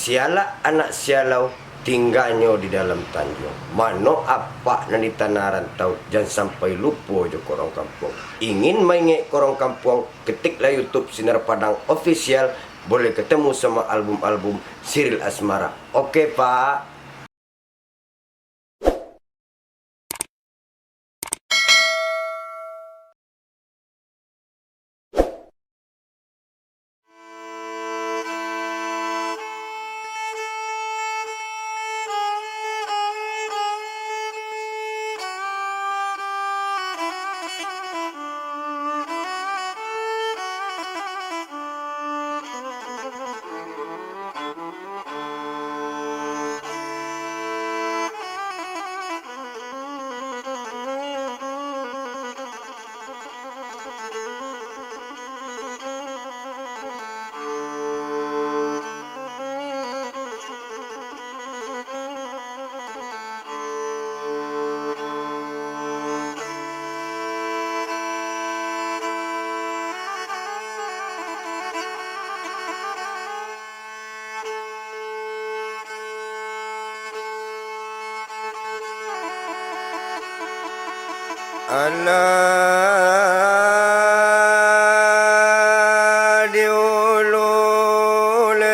Siala anak sialau tinggalnya di dalam tanjung. Mano apa na di tanah rantau, jangan sampai lupa jo korong kampung. Ingin main korong kampung, ketiklah YouTube Sinar Padang Official, boleh ketemu sama album-album Siril Asmara. Oke, Pak. Allah diulule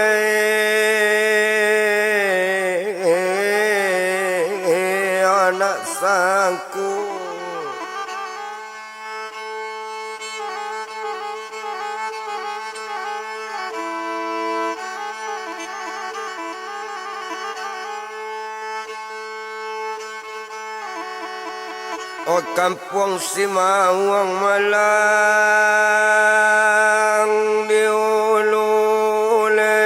anak sangku, oh kampung Simawang Malang diulule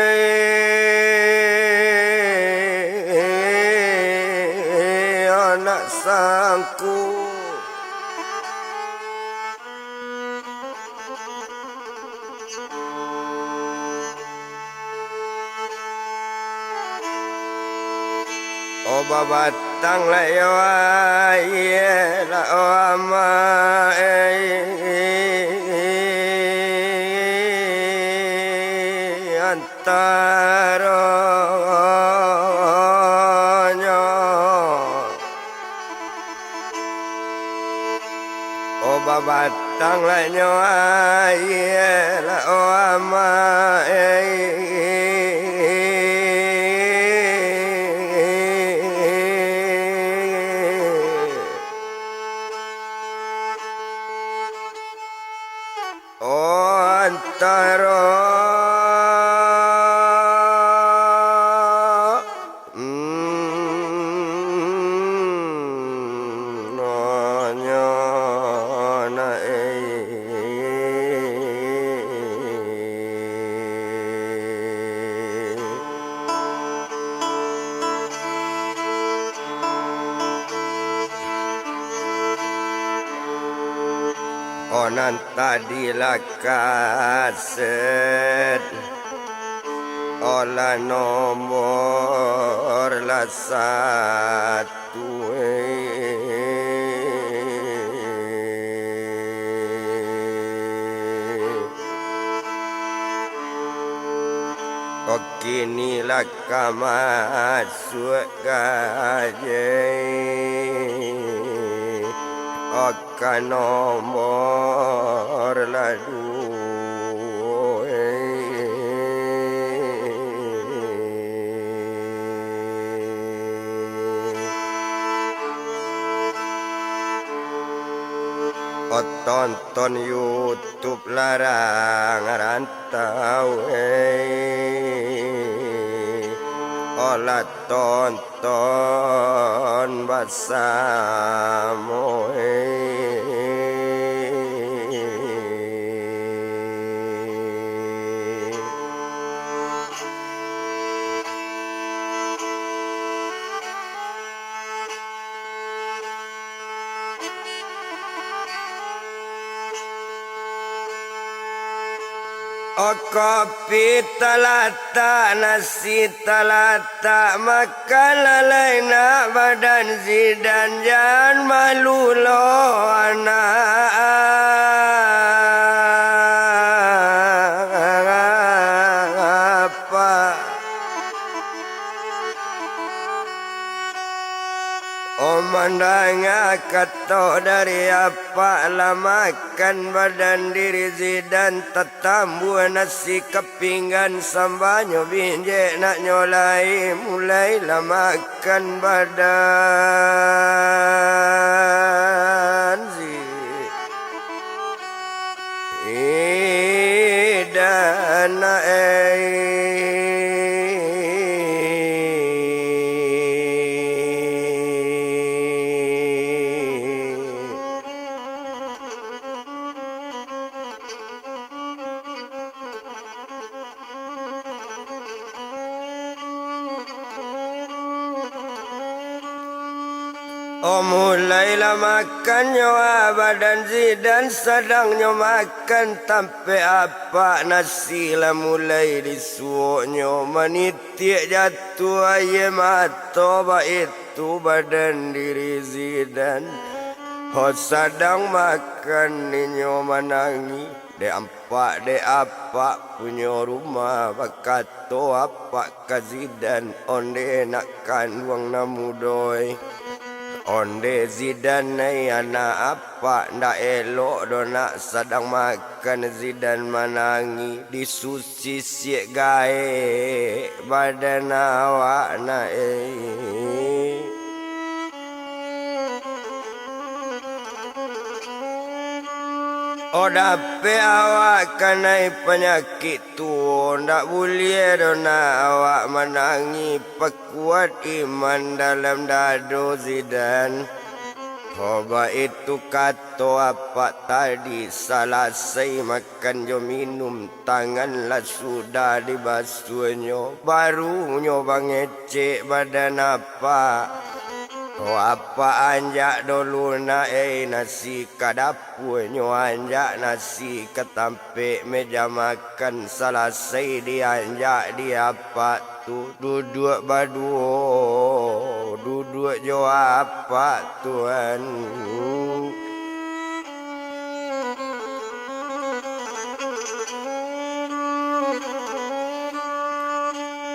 anak sangku, oh babatang layawa ye la ama antaranya, oh babatang layawa ye la ama antara nanya onan tadi lakaset olah nomor la satu kok kini laka masuk gajah akan nomor lalu tonton YouTube larang rantau olah tonton bersama oh kopi telata, nasi telata, makan lalai nak badan zidan, jangan malu lo anak apa mendengar kata dari apa lah makan badan diri Zidane tetambu nasi kepinggan sambanyo binjek nak nyolai mulailah makan badan Zidane Oh mulailah makan nyawa badan Zidane sedang nyo makan tampe apa nasi lah mulai disuuk nyo manitik jatuh aye mata ba itu badan diri Zidane. Oh sedang makan ni nyo menangi dek apa punya rumah bakato apa ka Zidane onde nak kanwang namudoi. Onde Zidane anak apa ndak elok do nak sedang makan Zidane menangi disusi siek gae badan awak na Oh dape awak kanai penyakit tu ndak boleh dona awak menangi pekuat iman dalam dado Zidane. Coba itu kata apa tadi selesai makan jo minum tanganlah sudah dibasuhnyo baru nyo bangecek badan apa. Oh apa anjak dulu na nasi kadapur nyo anjak nasi ketampe meja makan selesai dianjak di apa tu duduk baduo duduk jo apa tuan.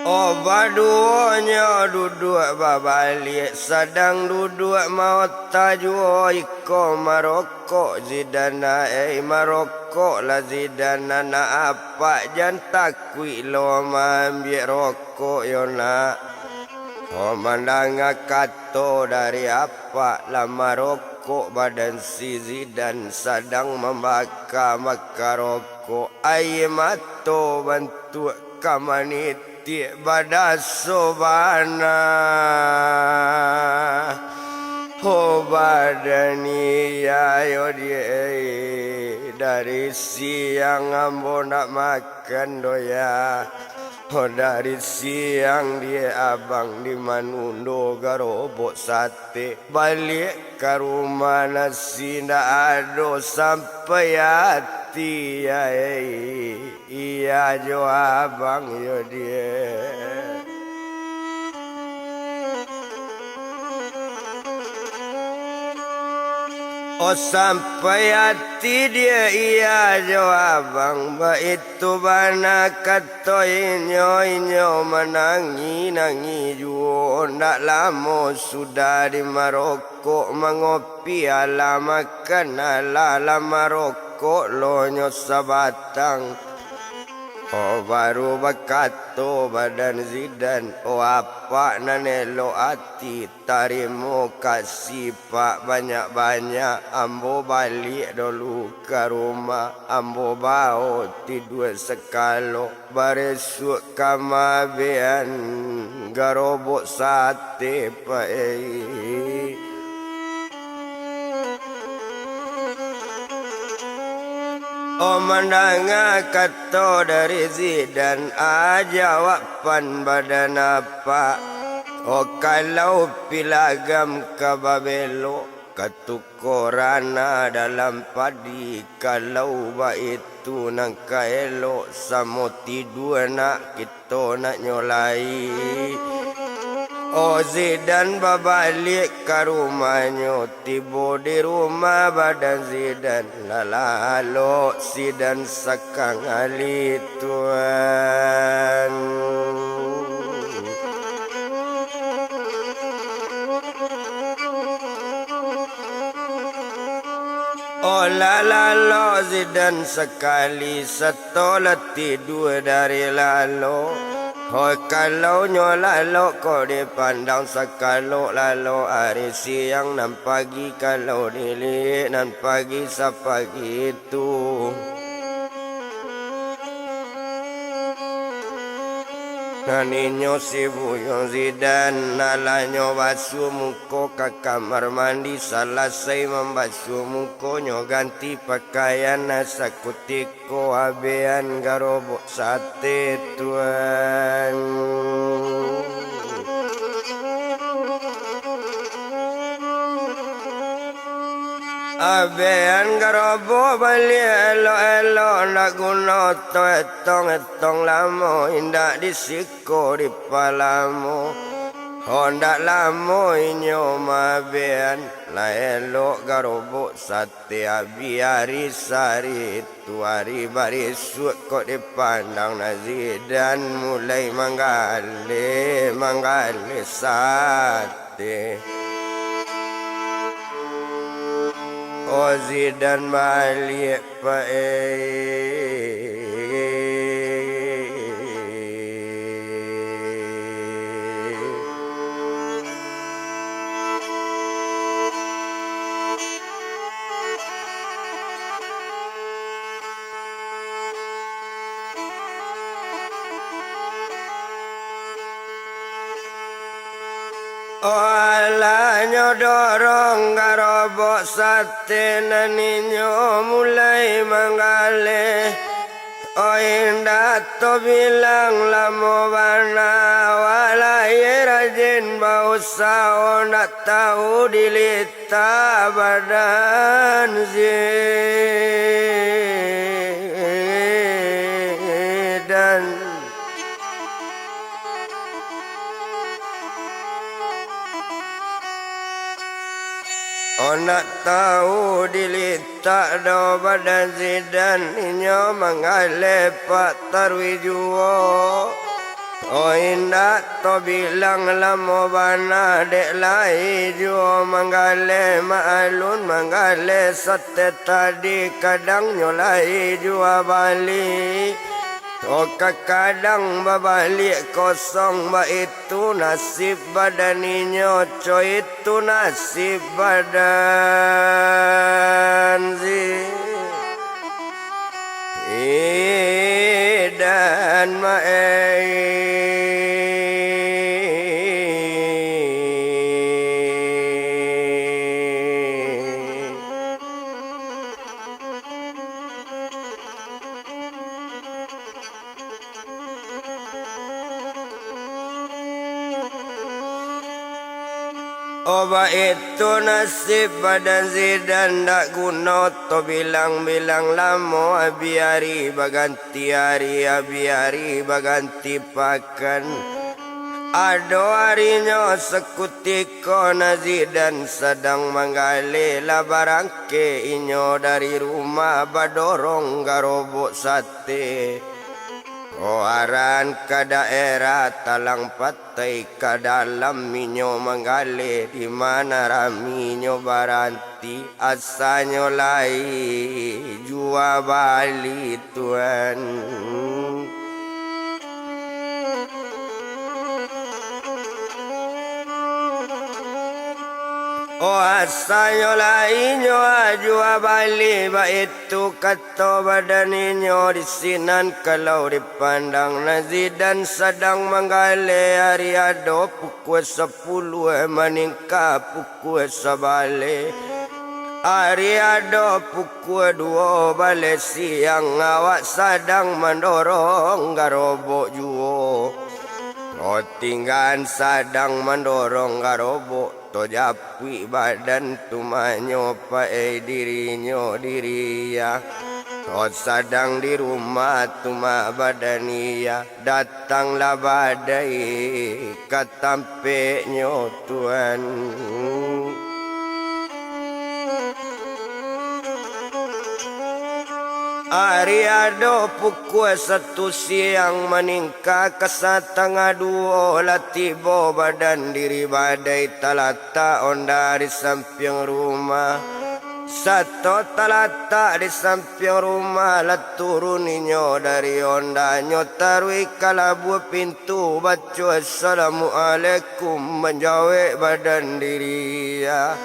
Oh baduonya duduk babalik sedang duduk mau tajuo iko marokok Zidane marokok lah Zidane nak apa jan takui lo ambil rokok yo nak. Oh mandanga kato dari apa lah marokok badan si Zidane sedang membakar maka rokok aye mato bantu kamanit badasobana oh badani ayo dia dari siang ambo nak makan doya. Oh dari siang dia abang di Manundo garobok sate balik ke rumah nasi ndak ada sampai hati ya iya jo abang yo dia. Oh sampai hati dia iya jo abang ba itu bana kato inyo menangi nangi juo ndak lama sudah di Maroko mengopi ala makan ala Maroko lo nyo sabatang. Oh baru bakato badan Zidane oh apa nanelo hati tarimo kasih pak banyak-banyak ambo balik dulu ke rumah ambo bau tidur sekalo baresuk kamabean garobok sate pak Oh mendengar kata dari Zidane jawapan badan apa. Oh kalau pilagam kababelo katukorana dalam padi kalau itu nang kaelo samo tidur nak kita nak nyolai. Oh Zidane babalik ke rumahnya tiba di rumah badan Zidane lalu Zidane sakang ali tuan. Oh lalo Zidane sekali satu letih dua dari lalu. Oh kalau nyolalo kau dipandang sekalo lalu hari siang dan pagi kalau dilihat dan pagi sepagi itu. Naninyo si Buyo Zidane nalanyo basuh muko ke kamar mandi selesai membasuh mukonyo ganti pakaian nasa kutiko abean garobok sate tuan. Abean garobo bali elo nak guna etong lamo indak disiko di palamu. Hondak lamo inyo mabean la elo garobo sate abiari sari tu hari barisut kok dipandang Zidane mulai manggale sate. Oh Zidane balik Alanyo dorong garobok sate naninyo mulai manggale. Oh indah to bilang lamo bana walai rajin bau sao nak tahu dilita badan Zidane. Oh nak tahu dilitak do badan Zidane inyo manggale pak tarwi juo. Oh indah to bilang lamo bana dek lai juo manggale maalun manggale sate tadi kadang nyolai jua balik. Oh kadang babalik kosong ba itu nasib badaninyo coy itu nasib badan Zidane Oba itu nasib badan Zidane dak guna to bilang-bilang lamo abiari baganti hari abiari baganti pakan. Ado harinya sekutiko na Zidane sedang manggale labarangke inyo dari rumah badorong garobok sate. Oh aran ke daerah talang patai ke dalam minyo manggale di mana raminyo baranti asanyo lai jua bali tuan. Oh asanyo lainyo ajua bali ba itu kata badaninyo disinan kalau dipandang na Zidane sedang manggale hari ado pukul 10 meningkat pukul 11. Hari ado pukul 2 balik siang awak sedang mendorong garobok juo. Oh tinggal sedang mendorong garobok to japui badan tu manyo pae dirinya diria. Oh sedang di rumah tu ma badania datanglah badai katampeknya tuan. Hari ado pukul 1 siang meningkat ke 1:30 latibo badan diri badai talata on dari samping rumah. Satu talata di samping rumah lah turuninyo dari ondanya tarui kalabu pintu baca assalamualaikum menjawab badan diri ya.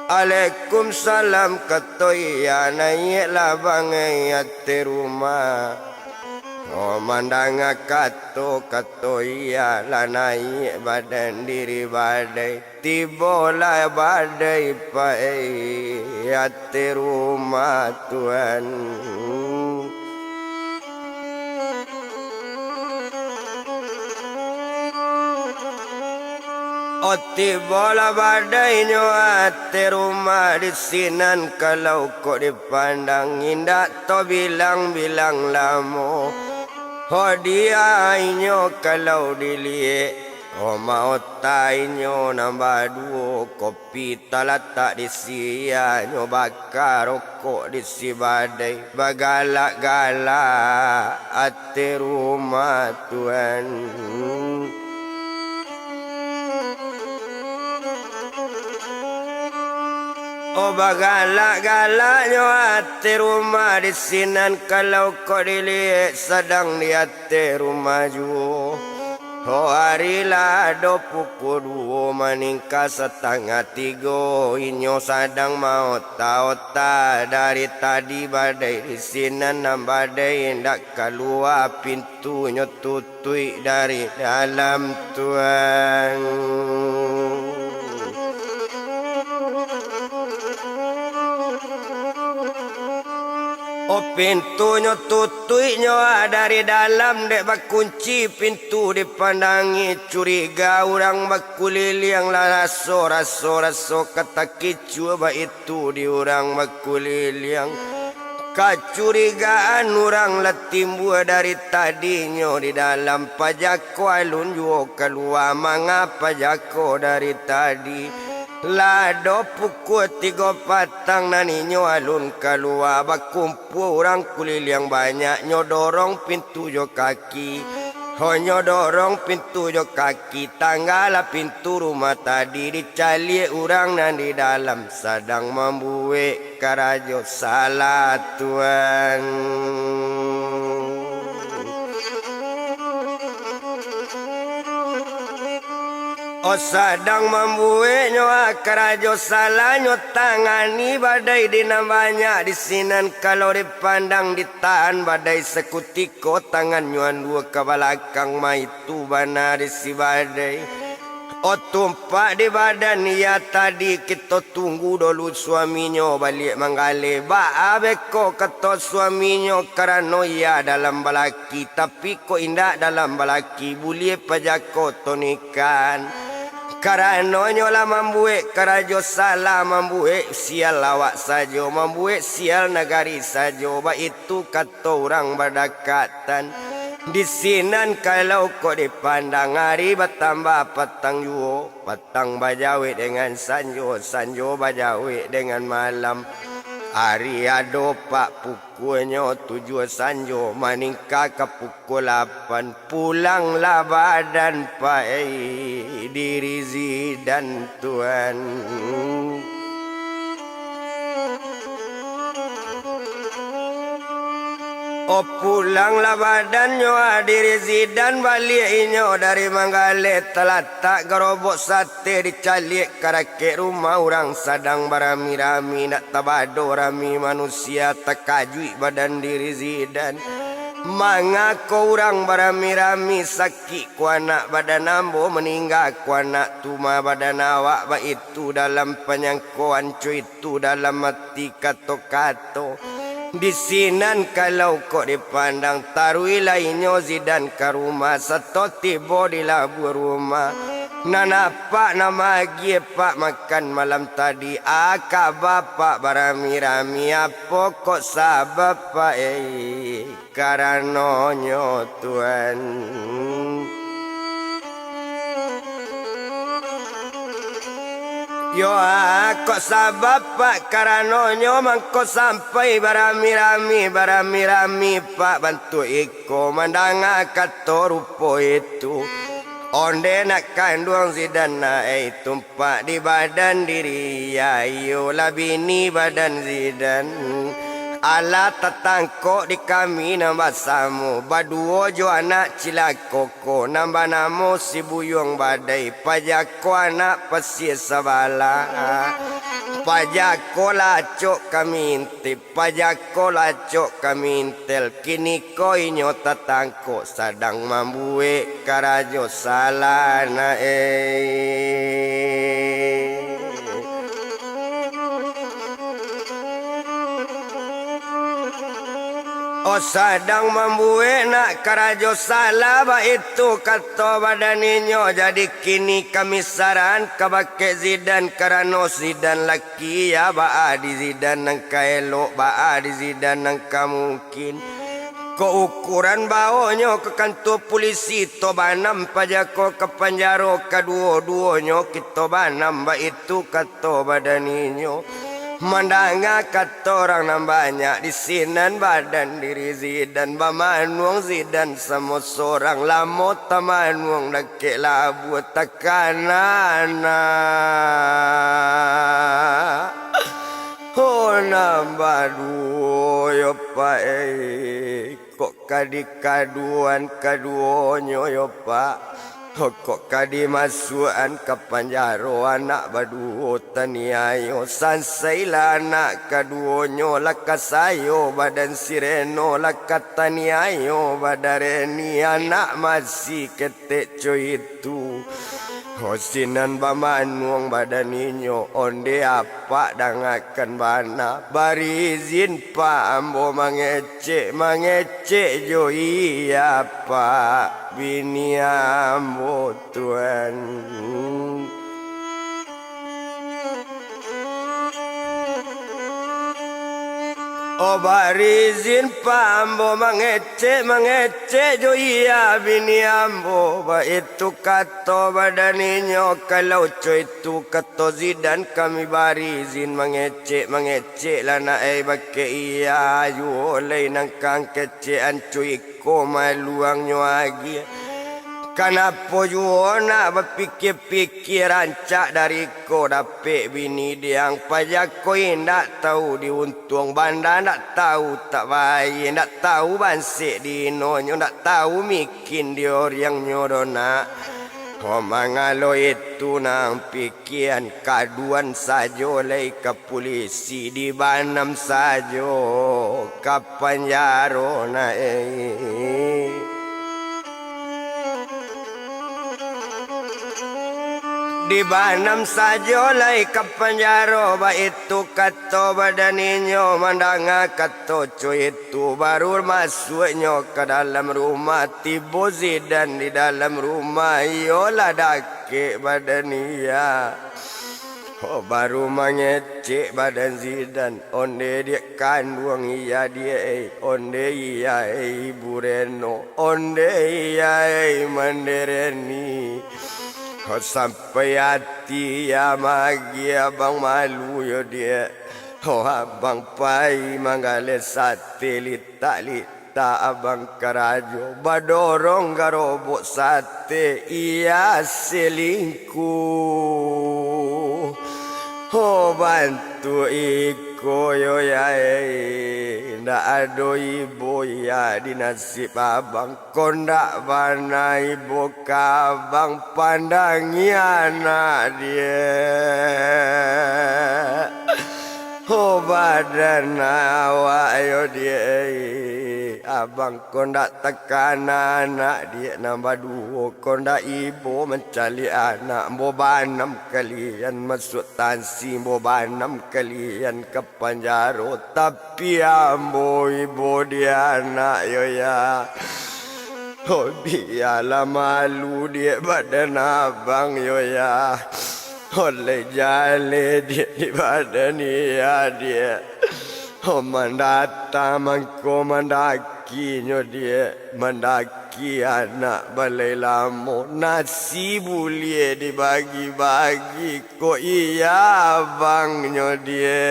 Waalaikumsalam katoya naiklah bangai ati rumah. Oh mandanga kato iya lah naik badan diri badai tibola badai pai ati rumah Tuhan. Oh tibola badai nyo ati rumah di sinan kalau kok dipandang indah to bilang-bilang lamo. Oh dia inyo kalau dilihat oh mau tainyo nambah dua kopi talata di sia nyo bakar rokok di si badai bagalak-galak ati rumah Tuhan. Oh bagalak-galaknya hati rumah di sinan kalau kau dilihat sedang di hati rumah juga. Oh harilah do pukul 2 meningkat setengah 3 inyo sedang mau ta dari tadi badai di sinan nam badai hendak keluar pintunya tutui dari dalam Tuhan. Oh pintunya tutuinya dari dalam dek bakunci pintu dipandangi curiga orang bakuliliang lah raso kata kicu ba itu di orang bakuliliang kecurigaan orang lah timbul dari tadinya di dalam pajako alun juga keluar mengapa jako dari tadi. Lado pukul 3 patang naninyo alun keluar bakumpul orang kulil yang banyak nyodorong pintu jo kaki. Ho nyodorong pintu jo kaki tanggalah pintu rumah tadi dicali orang nan di dalam sedang membuat karajo salah Tuhan. Oh sedang membuatnya kerajo salahnya tangani badai di namanya di sinan kalau dipandang ditahan badai sekutiko tangan nyuan dua ke belakang maitu bana di si badai. Oh tumpak di badan ya tadi kita tunggu dulu suaminya balik menggale ba abeko kata suaminya kerana ya dalam balaki tapi kok indah dalam balaki boleh pajako tonikan. Karanonyo lah membuat kerajo salah membuat sial lawak saja membuat sial negari saja ba itu kata orang berdekatan di sinan kalau kau dipandang hari bertambah petang juo petang bajawi dengan sanjo bajawi dengan malam. Hari ado pak pukulnya 7 sanjo meningkat ke pukul 8 pulanglah badan pak diri zidan Tuhan. Oh pulanglah badannya diri zidan baliknya dari Manggale telatak gerobok sate dicalik karakek rumah orang sedang berami-rami nak tabado rami manusia terkajui badan diri zidan. Mangako orang berami-rami sakit ku anak badan ambo meninggal ku anak tuma badan awak ba itu dalam penyangkuan cuy itu dalam mati kato-kato. Di sinan kalau kok dipandang tarui lainnya zidan ke rumah satu tiba di labu rumah. Nana pak nama lagi pak makan malam tadi akak bapak berami-rami apa kok sabab pak karanonyo Tuhan. Yo kok sabab pak karanonyo mangko sampai barami-rami pak bantu iko mandanga kato rupo itu. Onde nak kandung Zidane tumpak di badan diri ayolah bini badan Zidane ala tatangkok di kami nambah samu baduo jo anak cilakoko nambah namo si buyung badai pajako anak pasir sabala pajako lacok kami intip pajako lacok kami intel kini koinyo tatangkok sadang mambue karajo salana Oh sadang membue nak karajo salah ba itu kata badaninyo jadi kini kami saran kabake Zidane karano Zidane laki ya ba di Zidane nang kaelok ba di Zidane nang kamungkin ko ukuran baonyo ke kantor polisi to banam pajako ke penjaro kedua-duonyo kita banam ba itu kata badaninyo mandanga kata orang nam banyak di sinan badan diri Zidane bamanuang Zidane sama seorang lamo tamanuang nakek labu takanana oh nambah duo yo pa kok kadikaduan kaduonyo yo pa kok kadi masukan ke penjaro anak baduo taniayo sansailah anak kaduonyo lakasayo badan sireno lakataniayo badareni anak masih ketek coy itu hosinan bamanuang badaninyo onde apa dangakan bana barizin pa ambo mangecek jo iya pa bini ambo tuan oh barizin pa ambo mangecek jo iya bini ambo ba itu kata badaninyo kalau coy itu kata Zidane kami barizin mangecek lah na bake iya ayu oleh nang kang kecean coy ko maluangnya lagi kenapa juona berpikir-pikir rancak dari ko dapet bini dia yang pajak ko ndak tahu diuntung banda ndak tahu tak baik ndak tahu bansik dinonyo ndak tahu mikin dia orang nyorona mangalo itu nang pikiran kaduan sajo lei ke polisi di banam sajo kapan jaro na di banam saja lai ke penjaro ba itu kata badaninyo mandanga kata cuy itu baru masuknya ke dalam rumah tiba Zidane di dalam rumah yolah dake badania oh baru mangecek badan Zidane onde dia kandung iya dia onde iya ibu Reno onde iya mandereni sampai hati ya magi abang malu yo dia oh abang pai manggale sate lita abang karajo badorong garobok sate iya selingkuh oh bantu iko yo ya ndak ado ibu ya di nasib abang kondak bana ibu kabang pandangi anak dia oh badan awak yo dia abang kondak tekan anak dia nambah dua kondak ibu mencari anak bobanam kalian masuk tansi bobanam kalian ke penjaro tapi ambo ibu dia anak yo ya oh biarlah malu dia badan abang yo ya oleh jale dia di badan dia oh mandata mangko mandakinya dia mendaki anak balai lamo nasi bulie dibagi-bagi kok iya abangnya dia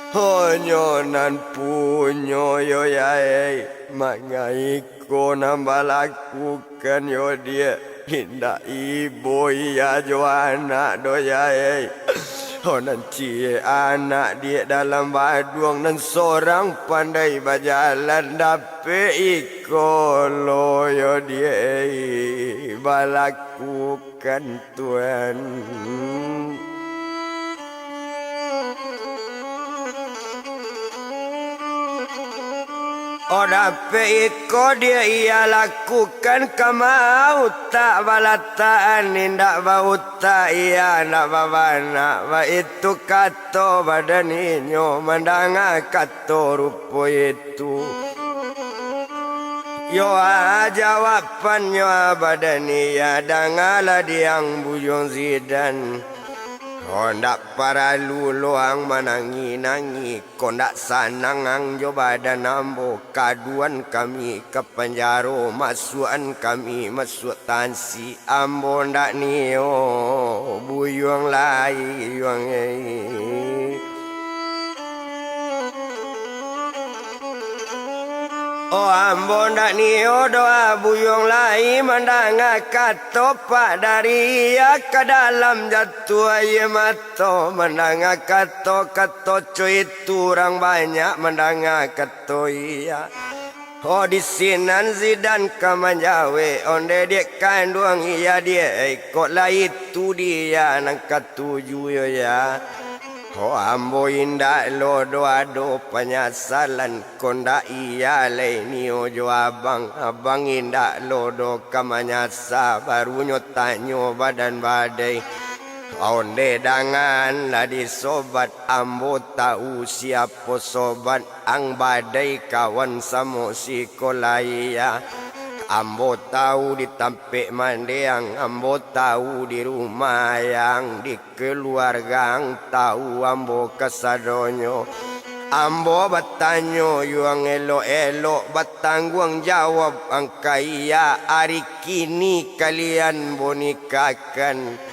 Honyonan punyo yo yai mangai ko nambah lakukan yo dia hinda ibu ya jo anak do yai. Honan cie anak dia dalam baduang dan seorang pandai berjalan dape iko lo yo dia balakukan Tuhan. Oh dape iko dia ia lakukan kamau tak balataan indak bauta ia nak babana ba itu kato badaninyo mandanga kato rupo itu yo jawapannya badania dangala diang buyong zidan. Kondak para luloang manangi-nangi kondak sanang ang jo badan ambo kaduan kami ke penjaro masukan kami masuk tansi ambo ndak nio buyuang lai yuang Oh ambo ndak nio doa buyong lai mandanga katopa dari ya ke dalam jatuh ya mato mandanga kato cuy turang banyak mandanga kato iya. Oh di sinan zidan kamanjawe onde dia kandung iya dia kok lah itu dia nang katuju yo ya. Oh ambo indak lo doado penyasalan konda iya le ni ojo abang indak lo do kamanyasa baru nyotanyo badan badai onde dangan lah di sobat ambo tahu siapa sobat ang badai kawan samo si kolaya. Ambo tahu di tampek mandeang, ambo tahu di rumah yang di keluarga ang tahu ambo kesadonyo. Ambo bertanyo yang elok-elok bertanggung jawab ang kaya hari kini kalian bonikakan.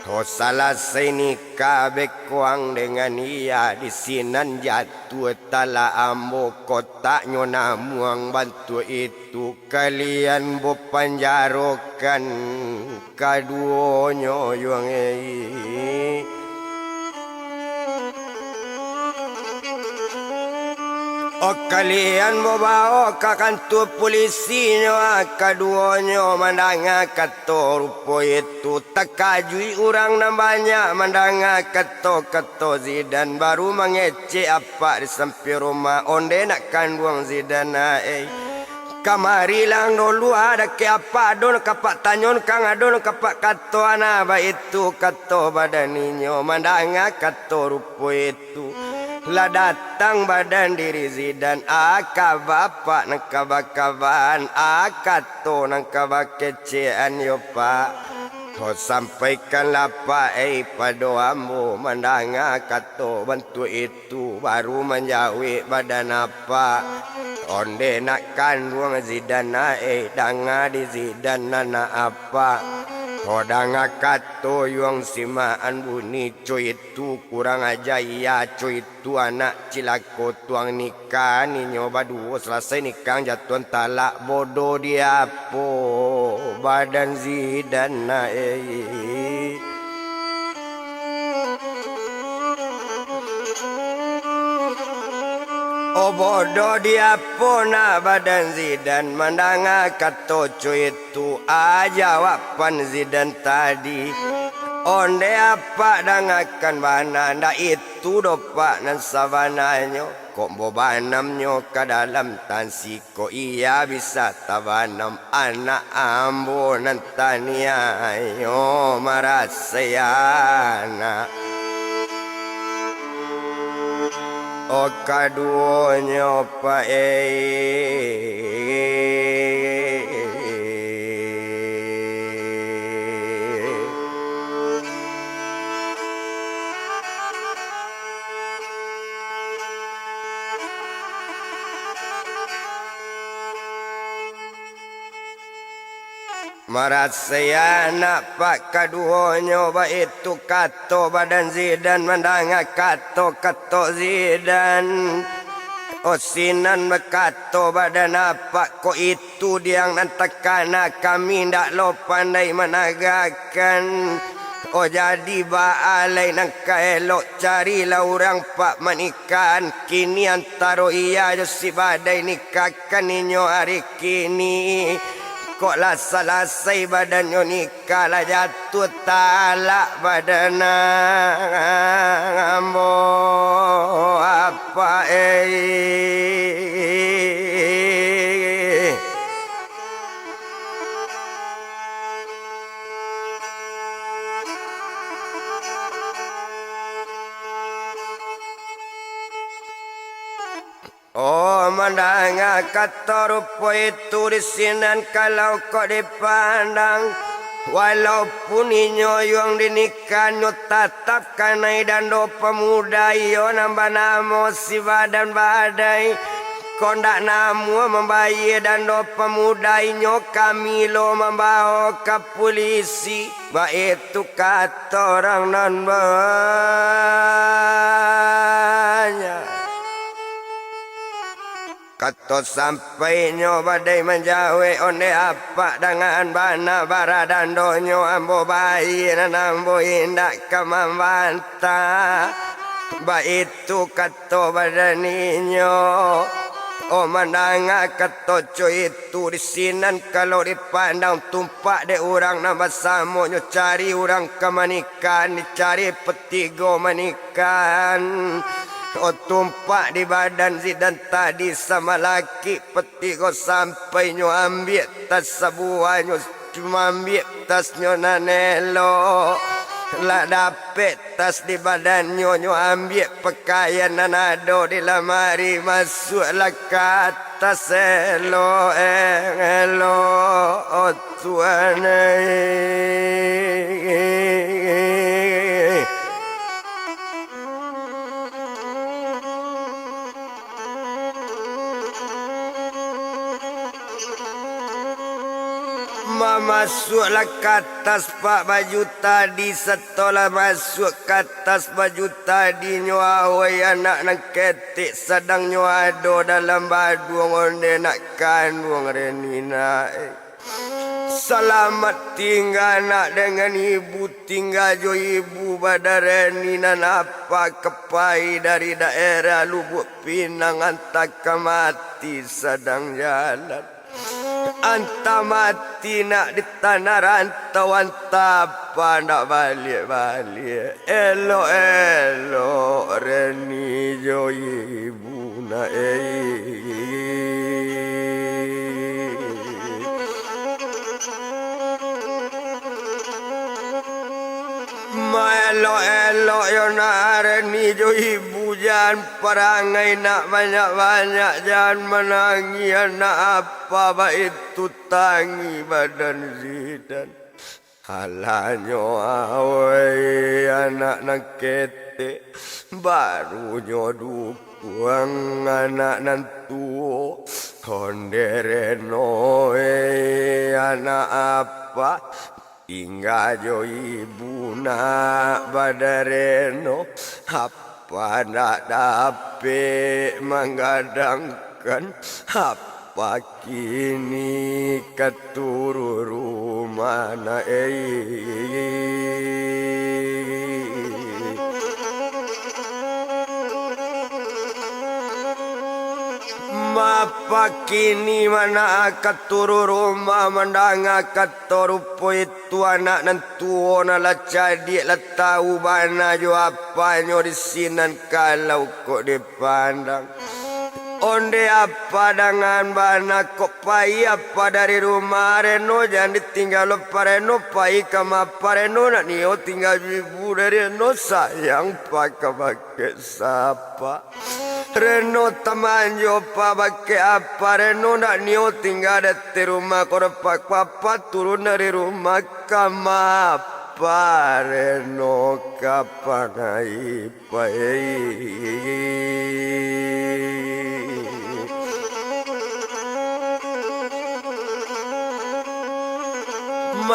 Oh salah nikah bekuang dengan ia di sinan jatuh tala ambo kotaknya namuang bantu itu kalian bo panjarokan kaduonyo yang Oh kalian bawa ke kantor polisinya kaduonyo mandanga kato rupo itu takajui orang namanya mandanga kato zidan baru mengece apa di samping rumah onde nak kandung zidan kamari lang dulu ada ke apa don kapak tanyon kang adon kapak kato ana ba itu kato badaninyo mandanga kato rupo itu lah datang badan diri zidan aka bapak nang kabakaban akato nang kabakecean yo pak. Oh sampaikanlah pak padoamu mandanga kato bantu itu baru menjawi badan apa onde nak kandung zidan danga di zidan nana apa. Hodanga kato yung simaan bunyi cuy itu kurang aja ya cuy itu anak cilako tuang nikah ni nyoba dua selesai nikah jatuhan talak bodoh dia po badan zidan na Oh bodoh dia pona badan zidan mandanga kato cuy itu jawapan zidan tadi onde apa dangakan bana ndak itu dopak nan sabananyo kok bobanamnyo ke dalam tansi kok iya bisa tabanam anak ambo nan tania yo marasayana O kaduonyo pa Marasayana pak kaduonyo ba itu kato badan Zidan mandanga kato Zidan osinan bekato badan apa ko itu diang nantakana kami ndak lo pandai menagakan. Oh jadi baalai nang kaelok carilah orang pak manikan kini antaro iya jo si badai nikahkan ninyo hari kini. Kok lasa-lasai badannya nikah lah jatuh talak badan ambo apa Oh mandanga kata rupa itu disinan kalau kau dipandang. Walaupun inyo yang dinikah nyo tatap kanai dan do pemuda iyo nambah namo si badan badai. Kondak namo membayi dan do pemuda inyo kami lo membawa ke polisi. Ba itu kata orang non banyak. Kato sampai nyo badai menjawe onde apa dengan bana baradan donyo ambo bayi dan ambo indak kamambanta. Ba itu kato badaninyo. Oh mandanga kato coy itu disinan kalau dipandang tumpak de orang nambah samo nyo cari orang kemanikan dicari petigo manikan. Oh tumpak di badan Zidan tadi sama laki peti kau sampai nyo ambil tas sebuah nyo cuma ambil tas nyo nanelo lah dapet tas di badan nyo ambil pakaian nanado di lamari masuklah ke atas elo oh Tuhan masuklah ke atas pak baju tadi. Setelah masuk ke atas baju tadi nyo awai anak nak ketik sedang nyo ado dalam baduang onde nak kandung renina. Selamat tinggal nak dengan ibu tinggal jo ibu pada renina apa kepai dari daerah Lubuk Pinang antak mati sedang jalan. Anta mati nak di tanah rantau anta apa nak balik-balik. Elo reni jo ibu na Elo yo nareni jo ibu jangan perangai nak banyak-banyak jangan menangi anak apa baik itu tangi badan Zidan. Halanyo awai anak nak ketek baru nyodu puang anak nantu kondereno anak apa tinggal jo ibu nak badareno apa nak dapat menggadangkan apa kini keturu rumah na Mapa kini mana keturu rumah mandanga ketorupo itu anak nantu nala jadi lah tahu bana jo apa nyo disinan kalau kok dipandang. Onde apa dengan bana kok pai apa dari rumah Reno jangan ditinggal Reno pai kama Reno nak nio tinggal ibu dari Reno sayang pakai siapa Reno teman jo pakai apa Reno nak nio tinggal di rumah korpak papa turun dari rumah kama apa Reno kapanai pai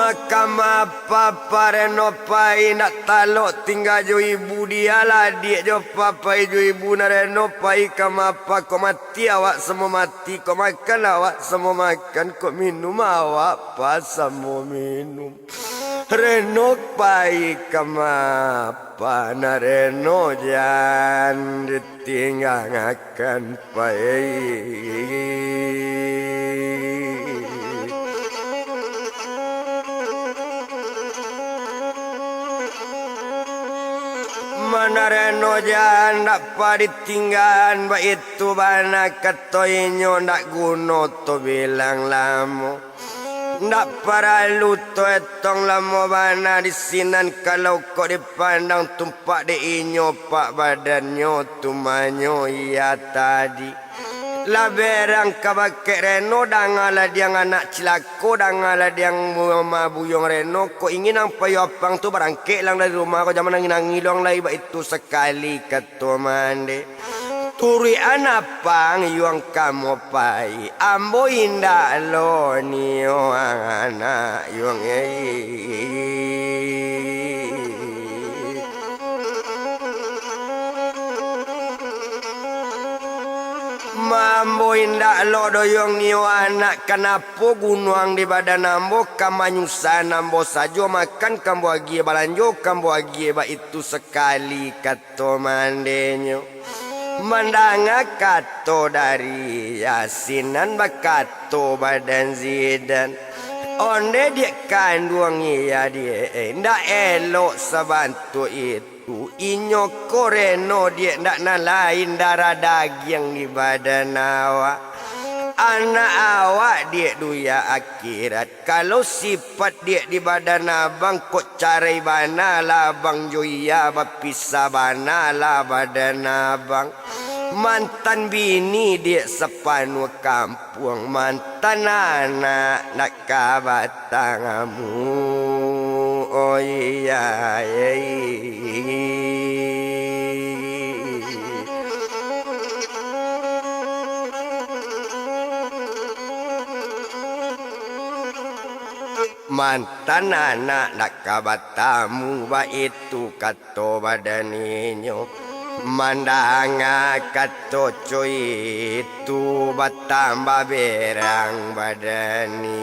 Kama papa reno pai nak talok tinggal jo ibu dia lah dia jo papa jo ibu na reno pai kama apa kau mati awak semua mati kau makan awak semua makan kau minum awak pas semua minum reno pai kama apa na reno jangan ditinggalkan pai mana reno jangan dapat ditinggalkan ba itu bana katoinyo ndak guno to bilang lamo ndak paralu to etong lamo bana disinan kalau kau dipandang tumpak de inyo pak badannya tumanyo iya tadi laberang kabake reno dangala diang anak cilako dangala diang mabuyong reno ko ingin ang payapang tu barangke lang dari rumah ko zaman nangilong lai ba itu sekali kato mande turi anapang yuang kamo pai ambo inda lo niyo ang anak yuang mambo indak lo doyong niyo anak kanapo gunuang di badan ambo kamanyusan ambo sajo makan kambo agi balanjo kambo agi ba itu sekali kato mandenyo mandanga kato dari yasinan bakato badan zidan onde dia kanduang iya dia ndak elok sabantu itu inyo koreno dia ndak nalain darah daging di badan awak anak awak dia duya akhirat kalau sifat dia di badan abang kok carai bana lah bang joya bapisa bana lah badan abang mantan bini dia sepanuh kampung mantan anak nak kabatangamu oh iya mantan anak nak kabatamu ba itu kato badaninyo mandanga kato coy itu batamba berang badani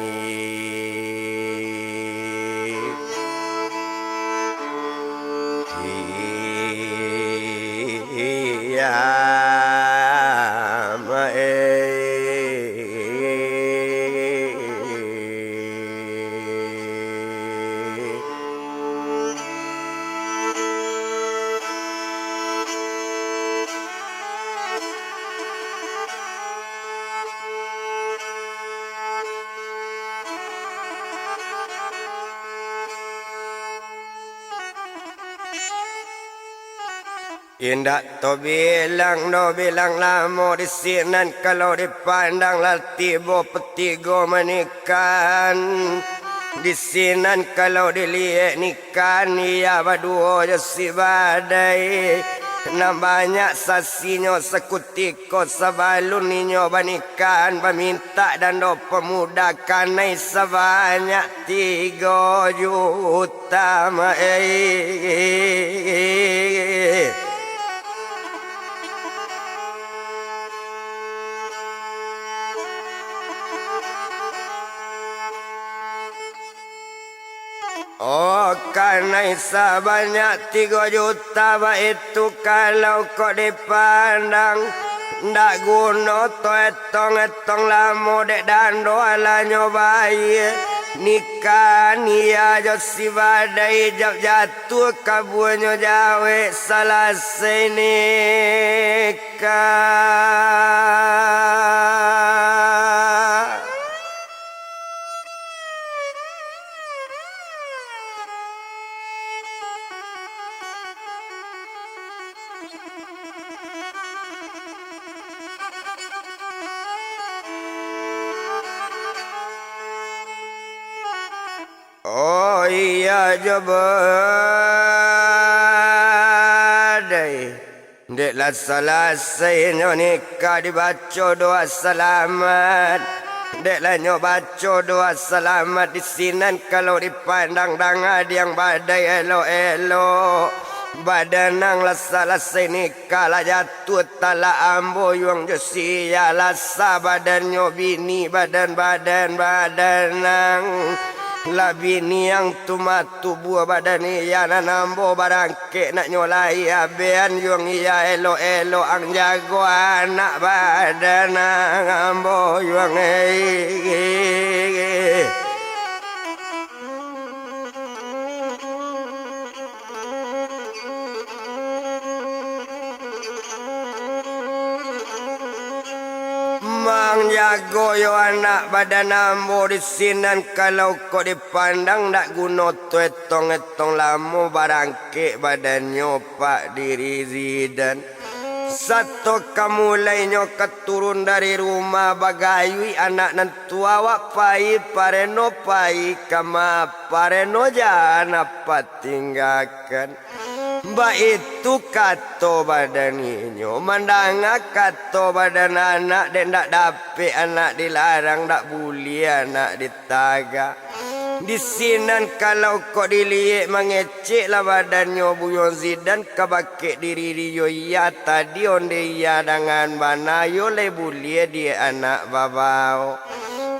Indak to bilang no bilang lamo di sinan kalau dipandang latibo petigo manikan di sinan kalau dilihat nikan ia baduo si badai na banyak sasinyo sekutiko sabalun ninyo banikan paminta dan do pemuda kanai sebanyak 3 juta oh karena sebanyak 3 juta ba itu kalau kau dipandang ndak guna to etong lamo dek dan doa nyobai nikah nia jo si badai jab jatuh kabuanyo jawe salah senikah oh iya jabadai deklah selesai nikah dibaca doa selamat Deklah nyo baca doa selamat di sinan kalau dipandang dang yang badai elo-elo. Badan nang lasa-lasa ni kala jatuh tala ambo yung josia lasa badan nyo bini badan nang la bini yang tumatu buah badan iya nambo barangke nak nyolai abean yung iya elo-elo ang jago anak badan nang ambo yung Mang jago yo anak badan ambo di sinan kalau kau dipandang ndak guno etong lamu barangke badannya pak diri zidan. Satu kamu lainnya keturun dari rumah bagayui anak nantu awak pai pareno pai kama pareno jana patinggakan. Mbak itu kato badan inyo mandanga kato badan anak dan ndak dapet anak dilarang ndak buli anak ditaga. Di sinan kalau kau dilihat mengecek lah badannya buyon zidan kabake diri dia iya tadi onde iya dengan mana yo le buli dia anak babao.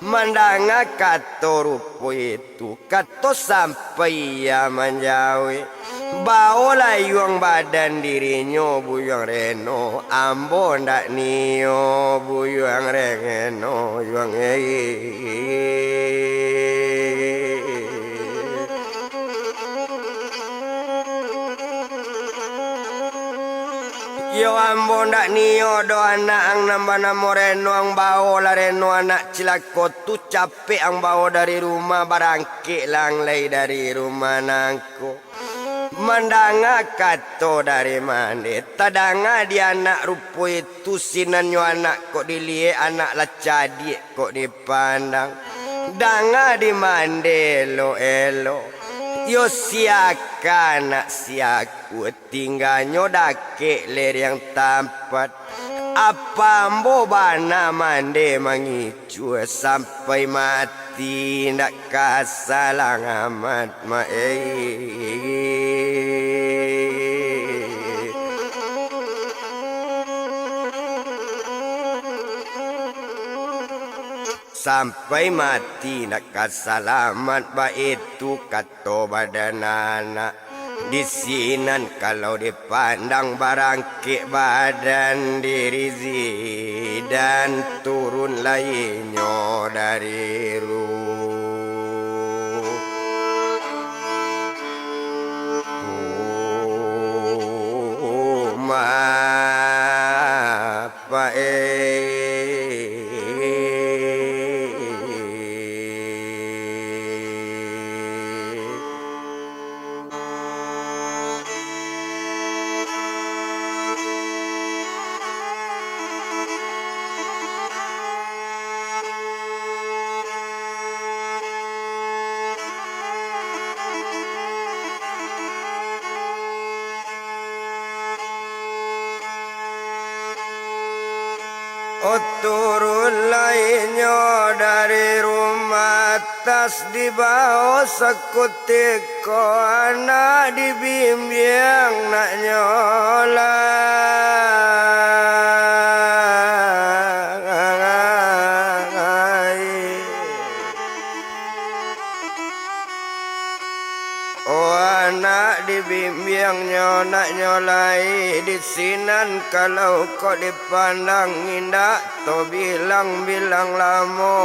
Mandanga kato rupo itu kato sampai ia menjauh. Baolah yung badan dirinya buyang reno ambo ndak niyo buyang reno yung Yo ambo ndak niyo do anak ang nambana moreno ang baolah reno anak cilako tu capek ang bawa dari rumah barangke lang lay dari rumah nangko. Mandanga kato dari mana tadanga dia anak rupo itu sinanyo anak kok dilihat anak lacadi kok dipandang danga di mandelo elo yo siaka anak siaku tinggalnya dake ler yang tampat apa ambo bana mande mangicu sampai mati ndak kasalang amat sampai mati nak kasalamat ba itu kato badan anak di sinan kalau dipandang barangke badan diri zidan turun lainnya dari rumah apa turun lainnya dari rumah tas di bawah sekutiko anak dibimbing nak nyolai oh anak dibimbingnya nak nyolai di sinan kalau kau dipandang indah to bilang lamo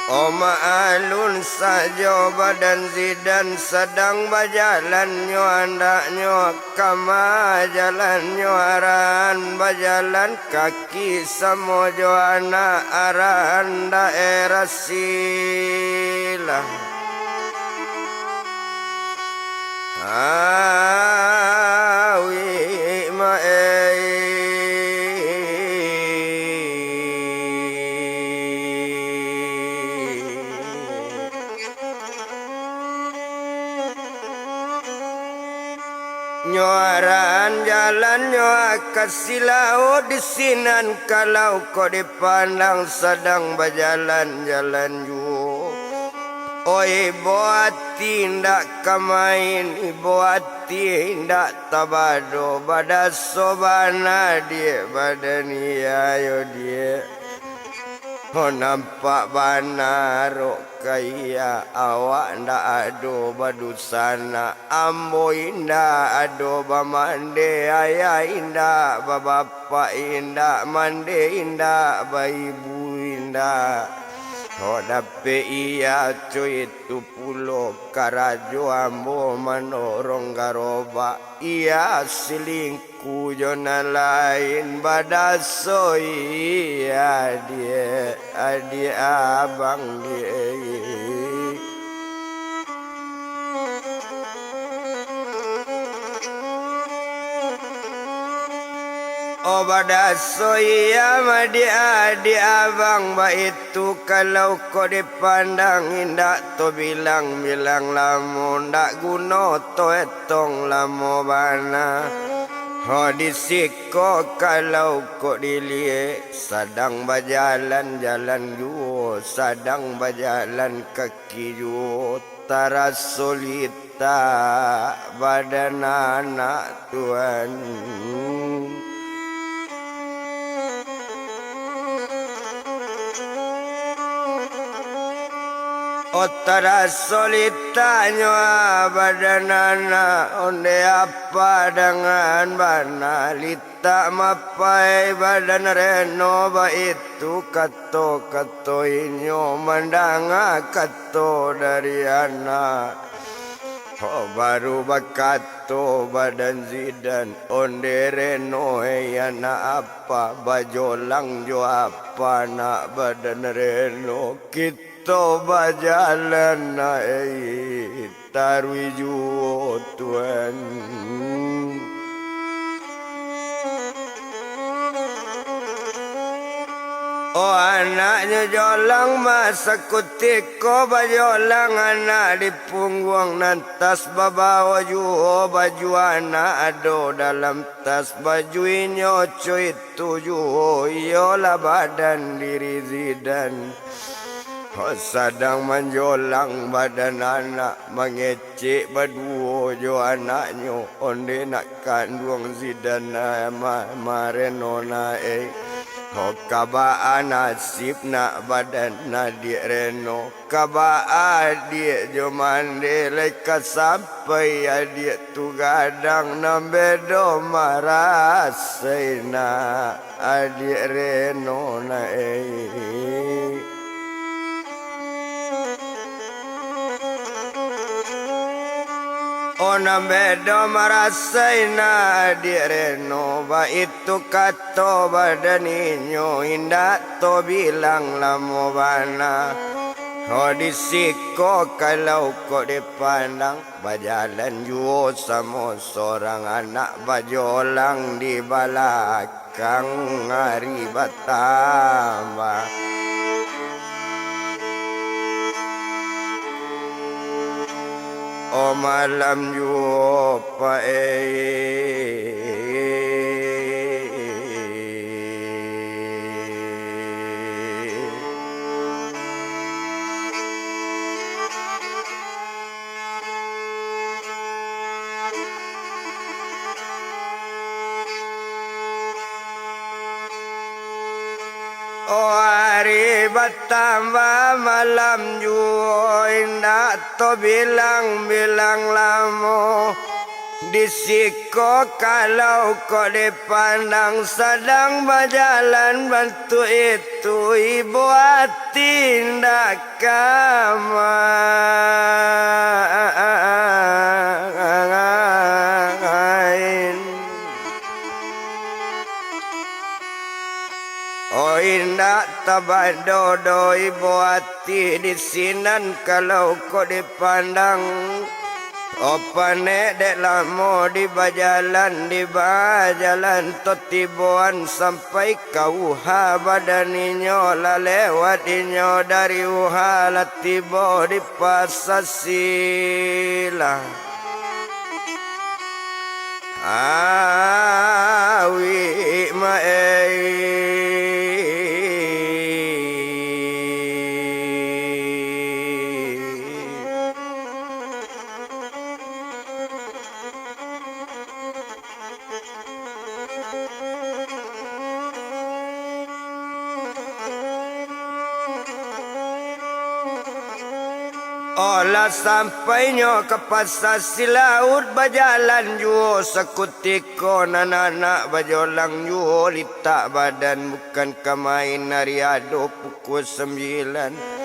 Oma alun saja badan zidan sedang berjalan nyo andak nyo kama jalan nyo aran berjalan kaki semojo anak aran daerah sila awi mae nyo Maran jalannya kasilau di sinan kalau kau dipandang sedang berjalan-jalan ju. Oi boati ndak kamain, boati ndak tabado, badasobana dia badani ayo dia. Oh nampak banaro kaya awak ndak ado badusana, ambo indah ado bamande, ayah indah bapak indah, mande indah baibu indah. Oh dape iya cuy itu pulo karajo ambo manorong garoba, iya selingkuh jona lain badaso iya dia adik abang dia. Oh badaso iya adik abang ba itu kalau kau dipandang indah to bilang lamo ndak guna to etong lamo bana. Oh disiko kalau kau dilihat sedang berjalan jalan ju, sedang berjalan kaki ju, tarasolita badan anak Tuhan. Otara solitanya badanana onde apa dengan bana lita mapai badan reno ba itu kato inyo mandanga kato dari anak. Oh baru bakato badan zidan onde reno yana apa bajolang jo apa nak badan reno kita to bajalan naik tarwiju Tuhan. Oh anaknya jolang masa kutiko bajolang anak di punggung nantas babawa ju baju anak ado dalam tas baju inyo cuy tuju yola badan diri zidan. Oh, sedang menjolang badan anak mengecek berdua jo anaknya onde nak kandung zidana marenona oh kaba nasib nak badan nadik reno kaba adik jo mande leka sampai adik tu gadang nambedo marasena adik reno na Ona bedo marasaina direno ba itu kato badaninyo indah to bilang lamo bana. Oh disiko kalau kau dipandang berjalan juo sama seorang anak bajolang di belakang hari batama. Oh malam jua oh hari bertambah malam jua indah to bilang lamo disiko kalau kau dipandang sedang berjalan bantu itu ibu hati indah kamain. Oh indah tabadodo ibu hati di sinan kalau kau dipandang. Oh panek dek lamo di bajalan totibuan sampai kau ha badaninyo la lewat inyo dari uha latibo di pasasila. awi mae olah sampainya ke pasar si laut berjalan juo sekutiko nana bajolang juo litak badan bukan kemain nariado pukul 9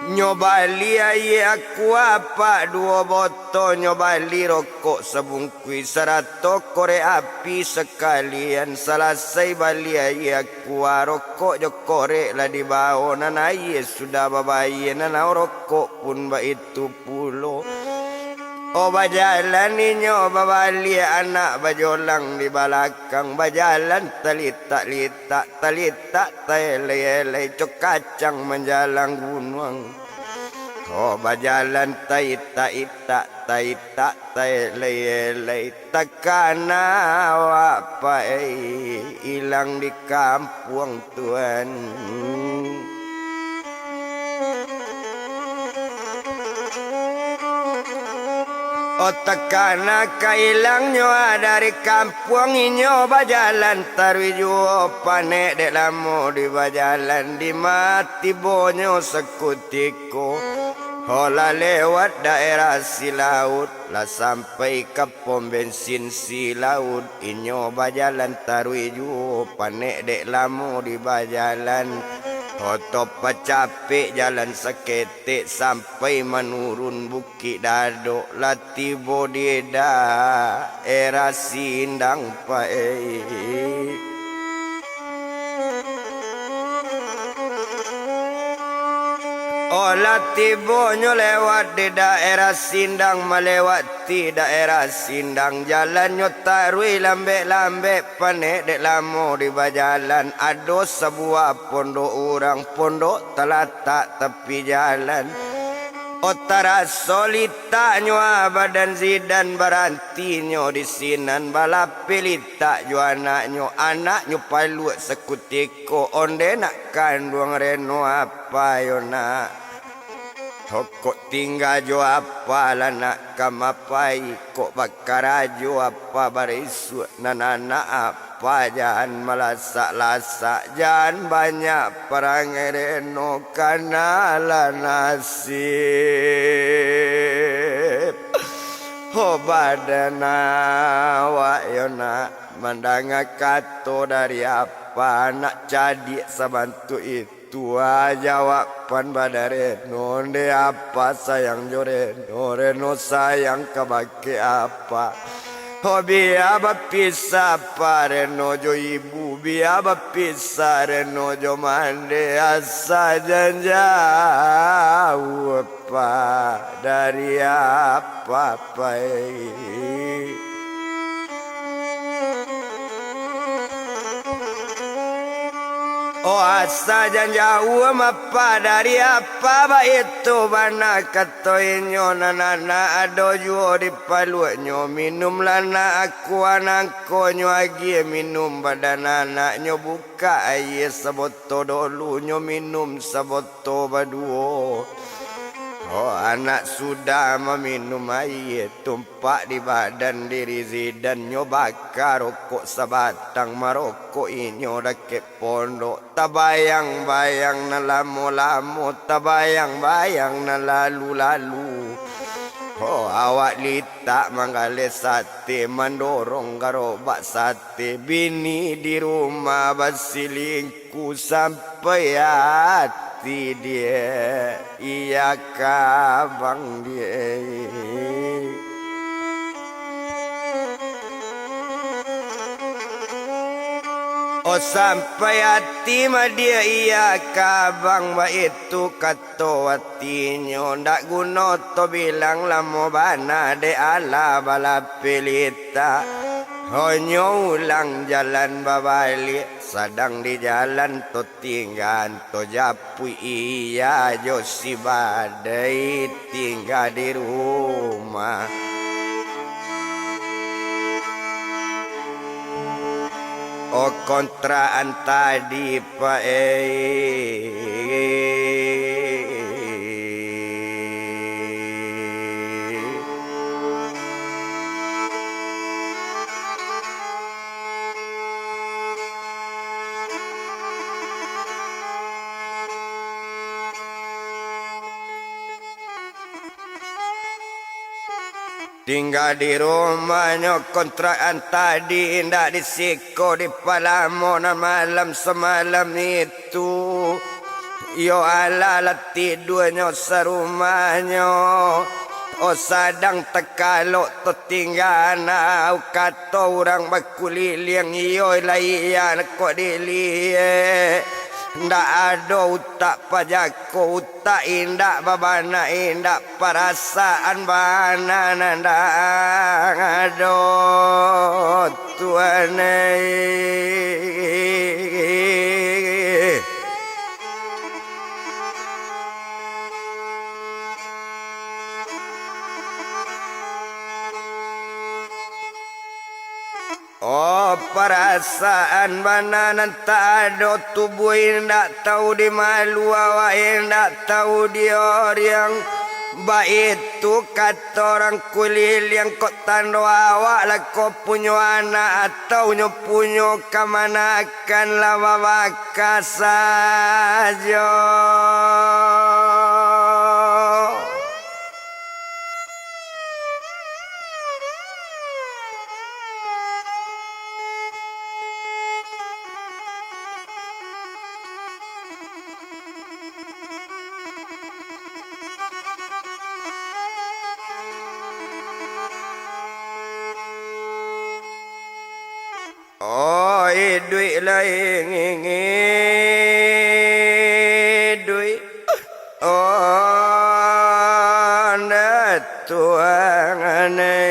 nyobali aye aku apa 2 botol nyobali rokok sebungkui 100 korek api sekalian selesai bali aye aku rokok jo korek lah di bawah nana aye sudah babaye nana rokok pun ba itu pulo oh bajalan inyo babali anak bajolang di belakang bajalan talitak telele cok kacang menjalang gunung oh bajalan taita telele takana apa hilang di kampung tuan. Otakana kailang nyoa dari kampung inyo bajalan tarwijo panek dek lamo di bajalan di mati bonyo sekutiko hola lewat daerah si laut lah sampai ke pom bensin si laut inyo bajalan tarwijo panek dek lamo di bajalan Otop capek jalan seketik sampai menurun bukit dado lati bodeda era sindang pae. Oh lati bonyo lewat di daerah sindang melewati daerah sindang jalan nyotarui lambek-lambek panek dek lamo di bajalan ado sebuah pondok orang pondok telatak tepi jalan otara solita nyua badan zidan baranti nyo di sinan balapilita nyo anak nyo paluat sekutiko onde nak kandung reno apa yo nak kok tinggal jo apa lah nak kamapai kok bakar jo apa barisu nana apa jangan malasak-lasak jangan banyak perang reno kana lah nasib oh badan awak yo nak mandanga kato dari apa nak jadi sabantu itu tua jawaban badare nonde apa sayang jore reno sayang kabake apa hobi apa pisah pareno jo ibu biaba pisah reno jo mande asa jauh apa dari apa oh asa jauh apa dari apa ba itu mana katoinyo nana ado juo di paluanyo minum lana aku anakko nyo agi minum badan anaknyo buka aye saboto dulu nyo minum saboto baduo oh anak sudah meminum air tumpak di badan diri zidan nyo bakar rokok sabatang marokok inyo dake pondok tabayang-bayang na lamo-lamo tabayang-bayang na lalu-lalu oh awak litak manggale sate mendorong garobak sate bini di rumah basilingku sampai hati dia iya kabang dia oh sampai hati ma dia iya kabang ba itu kato hatinya ndak guna to bilang lamo bana de ala bala pelita honyo ulang jalan babali sadang di jalan to tinggal to japui iya jo si badai tinggal di rumah Oh kontraan tadi Pak tinggal di rumahnya kontrakan tadi indah disiko di Palamonan malam semalam itu. Yo ala tidurnya serumahnya. Oh sadang tekalok tertinggal nau kata orang bakuliling yo layan kok dilie. Ndak ada utak pajako utak indak babana indak perasaan bana nandang ada tuane. Oh perasaan bananan tak ada tubuh indak tahu di malu awak indak tahu di orang baik itu kata orang kulit yang kau tanda awak lah kau punya anak atau punya kemanakan lama bakas saja. Oh, duit lain duit. Oh, nak tuang aneh.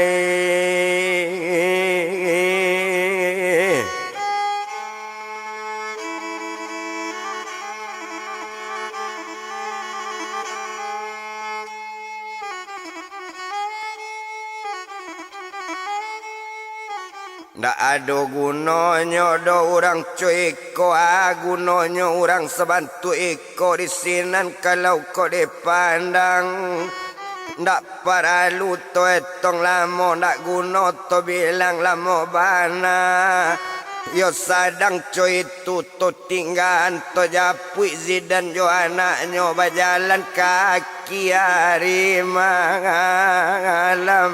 Ndak ada gunanya do orang cuiko gunanya orang sebantu iko di sinan kalau kau dipandang. Ndak paralu to etong lamo ndak guna to bilang lamo bana. Yo sadang cuy itu to tinggal to japui zidan jo anaknya berjalan kaki hari malam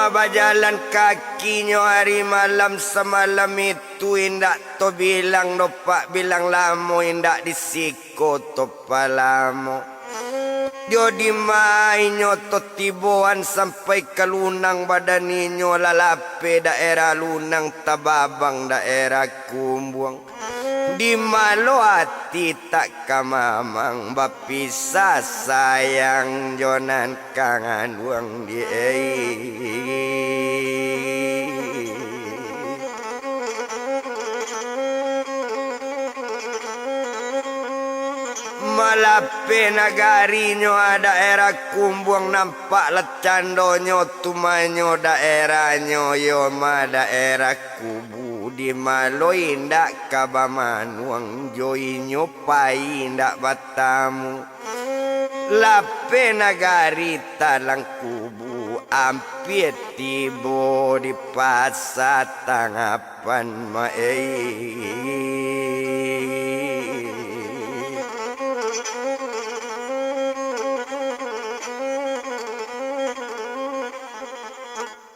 berjalan kakinya hari malam semalam itu indak to bilang no pak bilang lamo indak disiko to palamo. Dia dimainyo to tibuan sampai ke lunang badaninyo lalape daerah lunang tababang daerah kumbuang. Di malo hati tak kamamang bapisa sayang jonan kangan uang di malape nagarinyo daerah kumbuang nampak lecandonyo tumanyo daerahnya yo ma daerah kubu. Di malo indak kabamanuang joinyo pai indak batamu lape nagari talang kubu ampir tibo di pasar tanggapan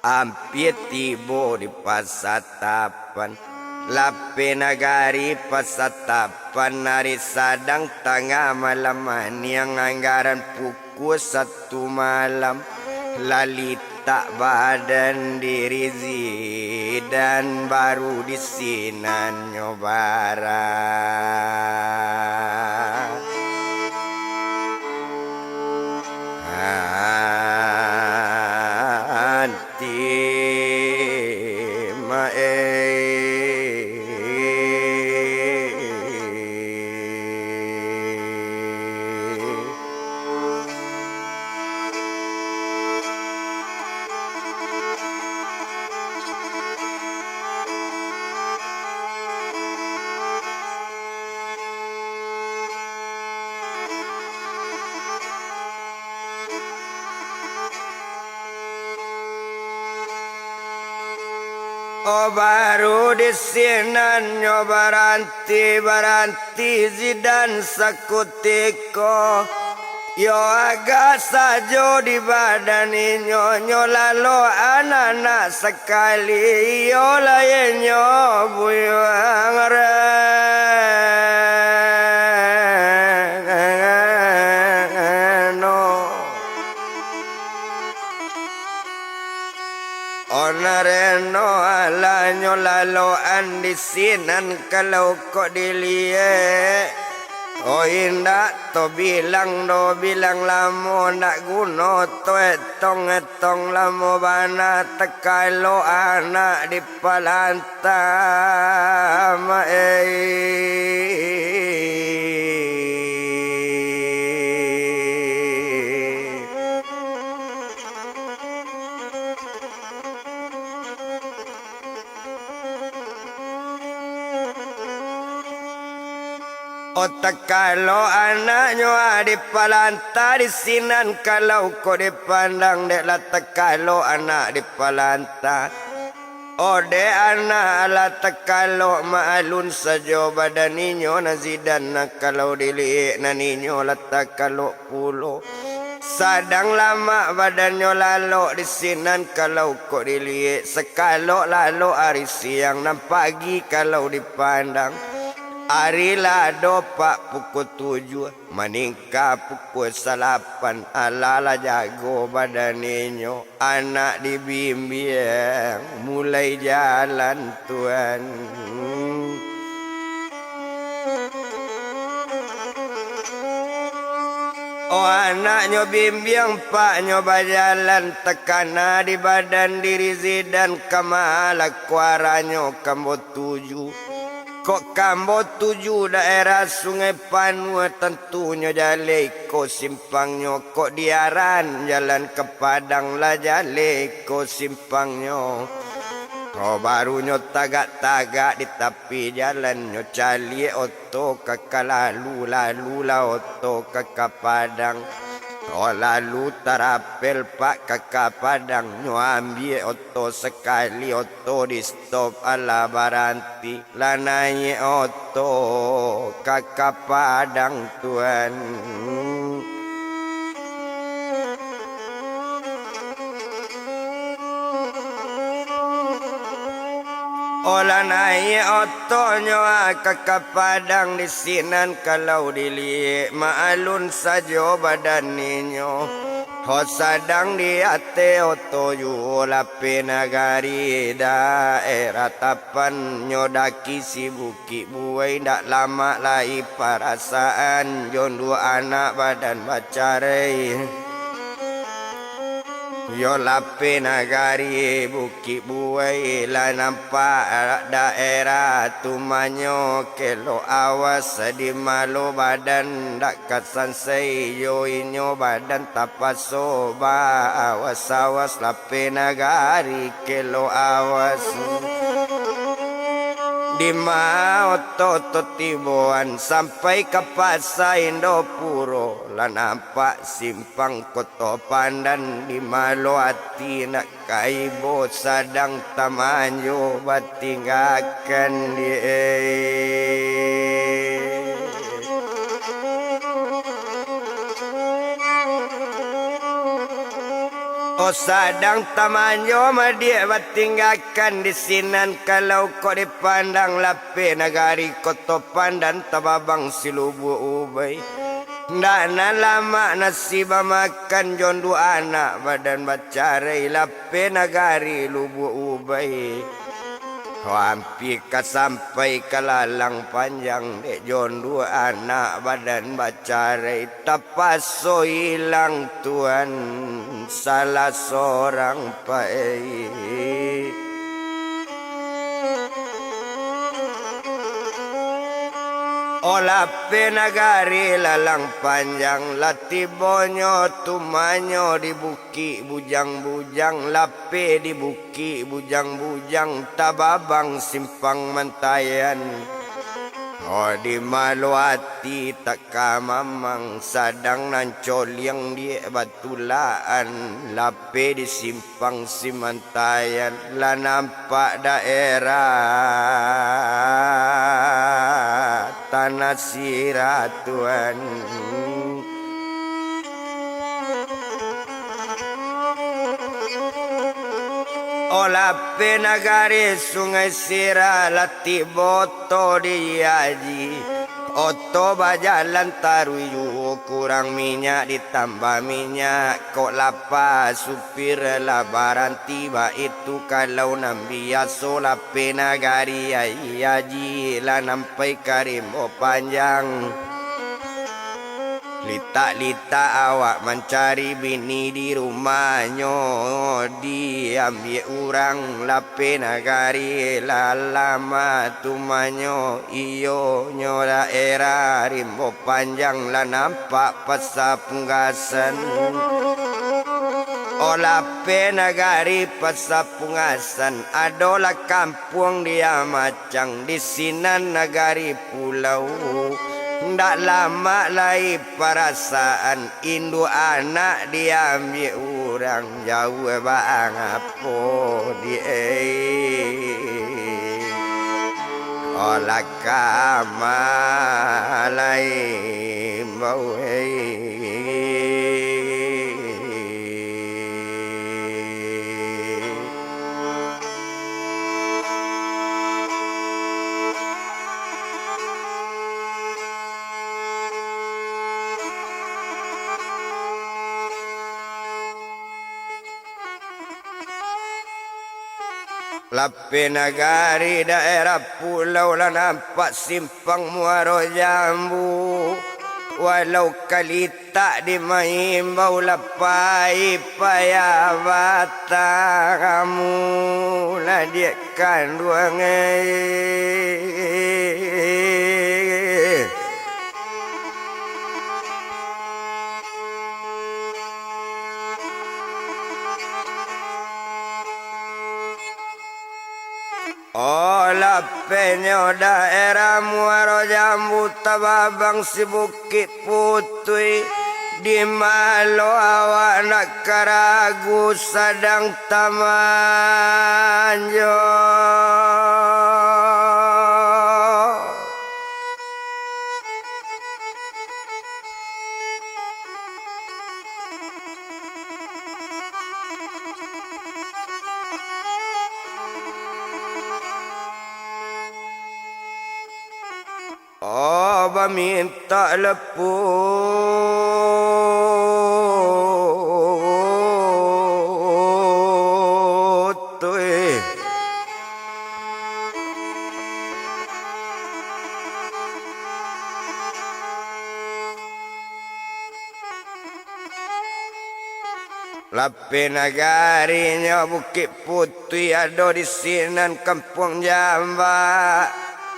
hampir tibo di pasatapan lape nagari pasatapan hari sadang tengah malaman yang anggaran pukul 1 malam lali tak badan diri dan baru di sinan nyobaran Oh baru disinan nyo baranti zidan sakutiko. Yo agak sajo di badan nyo lalu anak-anak sekali yo layenyo buyang reno. Onareno ala nyo lalu andisinan kalau kok dilihat. Oh indak to bilang lamo nak guno to etong lamo bana tekalo anak di palantama Otak kalau anaknya di palanta di sinan kalau kau dipandang dek latak kalau anak di palanta. Ode anak latak kalau maalun saja badan ninyo nazidan na kalau diliik na ninyo latak kalau pulo. Sadang lama badannya lalu di sinan kalau kau diliik sekalo lalu hari siang dan pagi kalau dipandang. Arilah dopak pukul 7 meningkah pukul 8 alala jago badaninyo anak dibimbing mulai jalan Tuhan. Oh anaknya bimbing paknya berjalan tekana di badan diri zidan kamala kuaranyo kambo 7. Kok kambo 7 daerah sungai Panua tentunya jale ko simpangnya. Kok diaran jalan ke Padang lah jale ko simpangnya. Oh barunya tagak-tagak di tepi jalannya cali oto kakak lalu lah oto kakak Padang. Oh lalu terapel pak kakak Padang nyo ambil oto sekali oto di stop ala baranti lanai oto kakak Padang Tuan. Olah naik otonyo kakak Padang di sinan kalau dilihat maalun saja badan ninyo. Ho sadang di ate oto lape nagari daerah tapan nyodaki si buki buai ndak lama lai perasaan jon 2 anak badan bacarai. Yo lape nagari buki buai la nampak daerah tumanyo kelo awas di malo badan dak kasansai yo inyo badan tapaso ba awas lape nagari kelo awas. Di Maoto Tiboan sampai ke Pasar Indopuro lah nampak simpang Koto Pandan di Malo hati nak kaibo sadang tamanyo batinggakan dia. Oh sadang tamanyo madia batinggakan di sinan kalau kau dipandang lape nagari Koto Pandan tababang silubu ubay. Dana lama nasiba makan jon 2 anak badan bacarai lape nagari lubu ubay. Hampir sampai ke lalang panjang dek jon 2 anak badan bacarai tapaso hilang Tuhan salah seorang pai. Olah penagari lalang panjang latibonyo tumanyo di buki bujang-bujang lape di buki bujang-bujang tababang simpang mantayan. Oh di maluati tak kamamang sadang nancol yang dia batulaan lape di simpang simantayan lah nampak daerah tanah siratuan. Olah penagari sungai sira lati boto diaji oto bajalan taruyu kurang minyak ditambah minyak kok lapa supir labaran tiba itu kalau nambia sola penagari aji lah nampai karimbo panjang. Lita-lita awak mencari bini di rumahnya diambil orang lape nagari lalama tumanyo iyo nyo daerah rimbo panjang lah nampak pasar punggasan. Olape nagari pasar pungasan adalah kampung dia macang di sinan nagari pulau. Ndak lama lagi perasaan indu anak diambil orang jauh bang apa dia olah kamalai mau lape nagari daerah pulau lah nampak simpang muaro jambu walau kali tak dimaimbau lapai payah batang kamu lah dia kandungan. Olah penyo daerah muaro jambu tababang si Bukit Putih di malo awak nak karagu sadang tamanjo. Oh, minta leput lape nagarinya Bukit Putih ada di sinan kampung Jamba.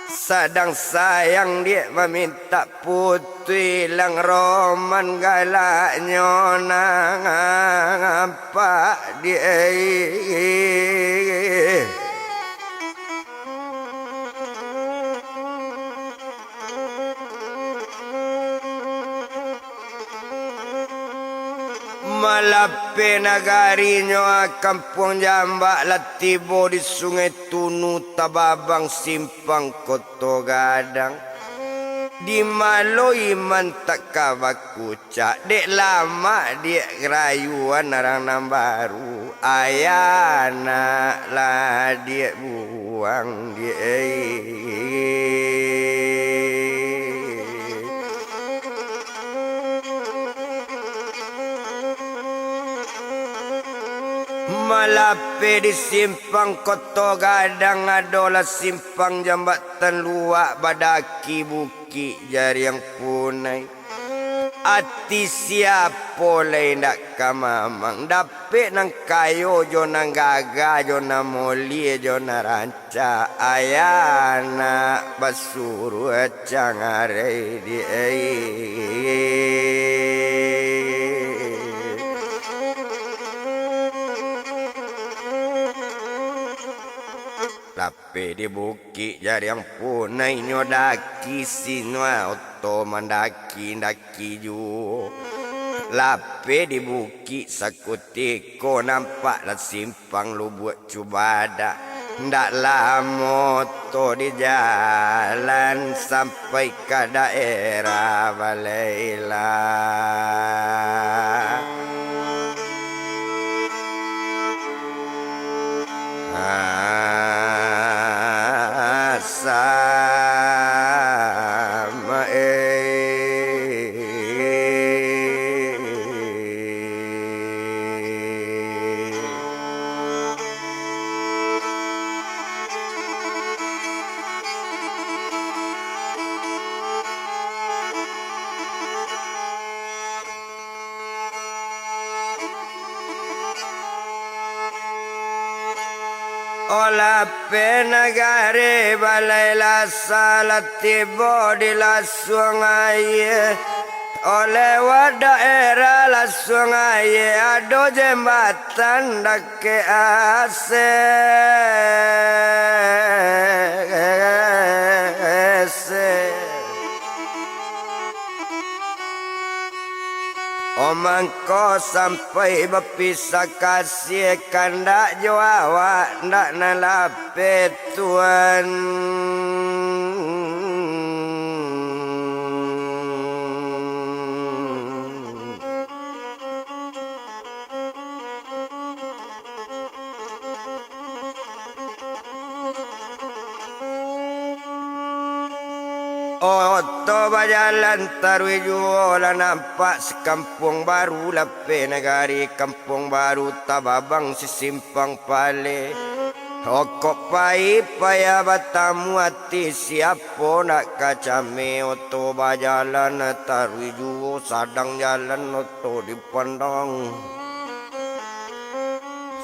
Sadang sayang dia meminta putih lang roman galaknya nampak dia. Malape nagarinya kampung Jambak latibo di sungai Tunu tababang simpang Koto Gadang di maloi mantak kawakucak dek lama dia rayuan orang nambaru ayana lah dia buang dia. Malape di simpang Koto Gadang adalah simpang jambatan luak badaki buki jari yang punai. Ati siapa lain nak kamamang dapet nang kayo jo nang gaga jo nang moli jo nang ranca ayana basuru cangare di Lape di bukit jadi yang punai nyodaki sinwa oto mandaki daki ju. Lape di bukit sakutiko nampak lah simpang lu buat cubada. Ndak lama to di jalan sampai ke daerah Balela. Sama Ola penagare Balela salatibo di la sungai. Oleh daerah la sungai ado jembatan dake Omangko sampai berpisah kasih kandak jawa ndak nalape tuan. Oto bajalan tarui jualan nampak sekampung baru lape negari kampung baru tababang si simpang pale. Okok pai paya batamu hati siapa nak kacame. Oto bajalan tarui juo sadang jalan oto dipandang.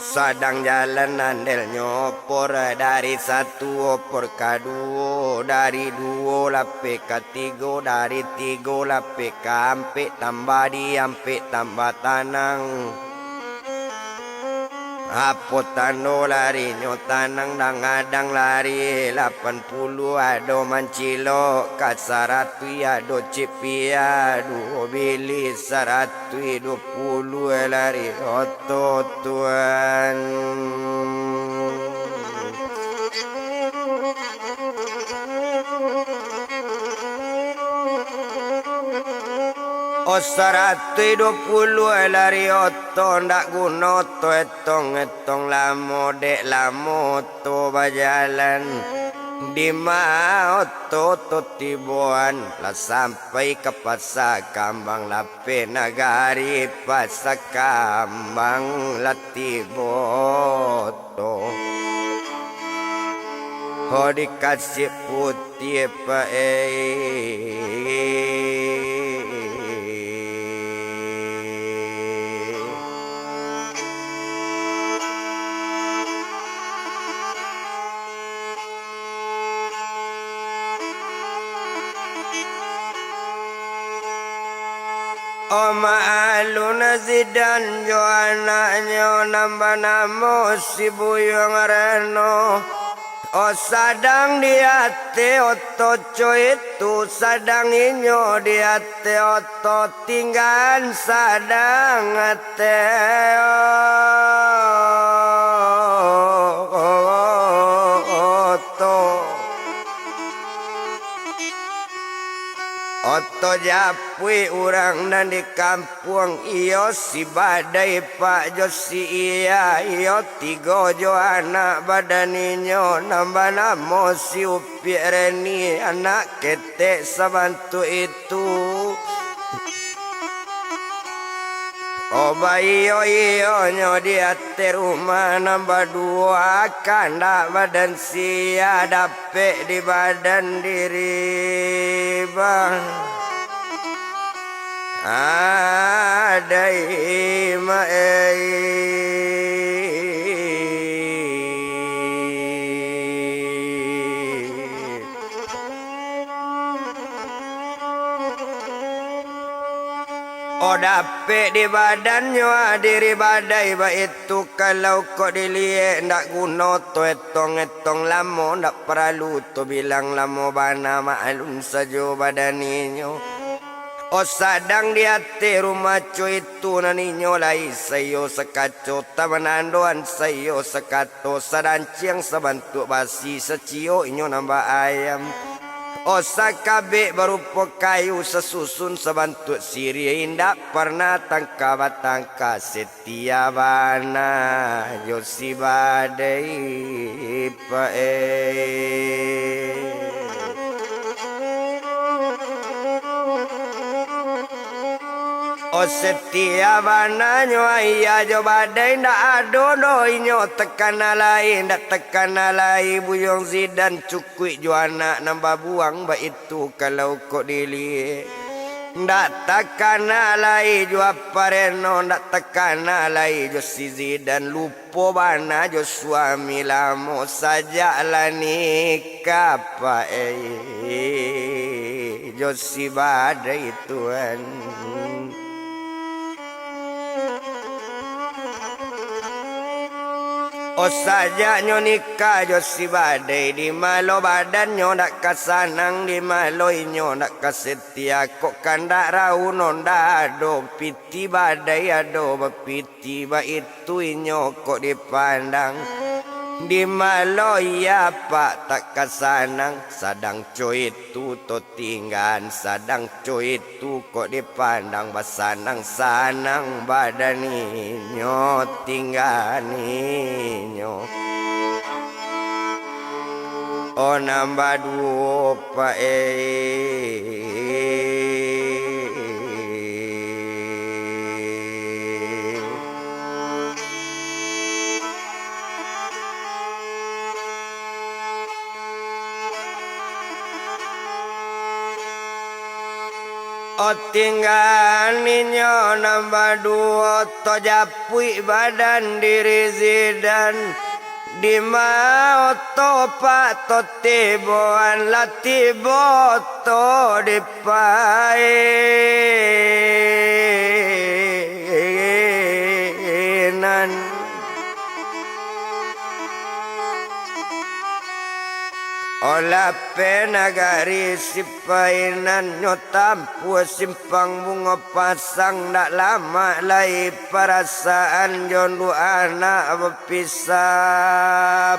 Sadang jalan andel nyopor dari satu opor ke dua, dari dua lape ke tiga, dari tiga lape ke ampe tambah di ampe tambah tanang. Apo tano lari nyo tanang dang adang lari 80 ado mancilo kasaratu ado cipia 2 bili 120 lari oto tuan. O 120 lari oto ndak guna to etong lamo dek lamo to bajalan di oto to tibuan lah sampai ke pasar kambang lape nagari pasar kambang lah tiboto. Ho dikasih putih pa Oma aluna zidan jo anaknya nambah namo si buyung reno. O sadang di hati oto coy itu sadang inyo di hati oto tinggal sadang hati Oto japui urang dan di kampung iyo si badai pak jo si iya iyo tiga jo anak badaninyo nambah namo si upi reni anak ketek sabantu itu. Oh bayo iyo nyo di hati rumah nambah 2 kandak badan sia dapet di badan diri bang. Ada ima Oh dapet di badannya diri badai ba itu kalau kau dilihat ndak guna tu etong lamo ndak perlu tu bilang lamo bana maklum saja badaninyo. Oh sadang di hati rumah cuy itu naninyo lai sayo sekaco tamanandoan sayo sekato sadanciang sebantuk basi secio inyo nambah ayam. Osa kabeh berupa kayu sesusun sebantuk siri indak pernah tangka batangka setia bana Yosi badai pae. Oh setia bananyo iya jo badai ndak ado doinyo tekan alai ndak tekan alai buyong zidan cukui jo anak nambah buang ba itu kalau kok dili ndak tekan alai jo apareno ndak tekan alai jo si zidan lupo bana jo suami lamo saja lah nikah pae jo si badai tuan. Oh saja nyo nikah jo si badai di malo badannya ndak kasanang di malo inyo ndak kasetia kok kandak rauno ndak ado piti badai ado bepiti ba itu inyo kok dipandang di malo ya pak tak kasanang sadang coy itu to tinggan sadang coy itu kok dipandang basanang sanang badaninyo tingganinyo. Oh nambah dua pak Oh tinggal ninyo nambah dua to japui badan diri zidan di mau to pak to tiboan latibo to dipainan. Olah penagari sipainan nyotampu simpang bunga pasang ndak lama lai perasaan jondu anak berpisah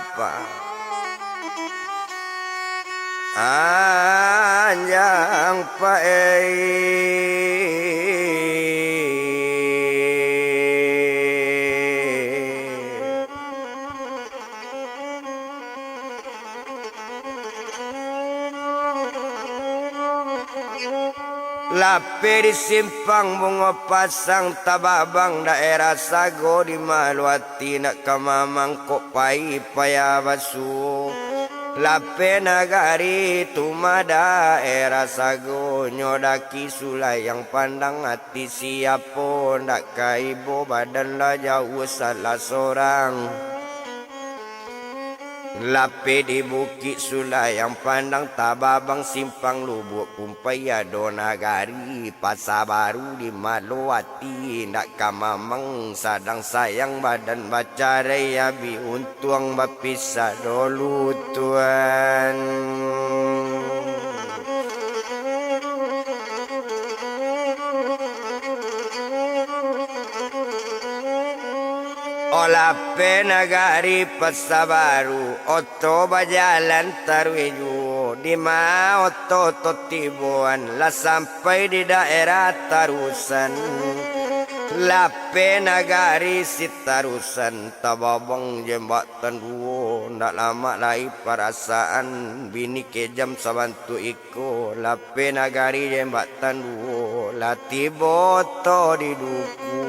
anjang pae. Lape di simpang bunga pasang tababang daerah Sago di Maluati nak kamamang kok pai paya basu. Lape nagari tuma daerah Sago nyodaki sulai yang pandang hati siapo ndak kaibo badan lah jauh salah sorang. Lape di bukit sulai yang pandang tababang simpang lubuk pumpaya donagari pasar baru di Maluati ndak kamamang sadang sayang badan bacarai abi untung bapisah dulu tuan. Olah penagari pasar baru oto bajalan tarweju di ma oto totibuan lah sampai di daerah Tarusan. Lape nagari si Tarusan tababang jembatan duo ndak lama lai perasaan bini kejam sabantu iko. Lape nagari jembatan duo latiboto di duku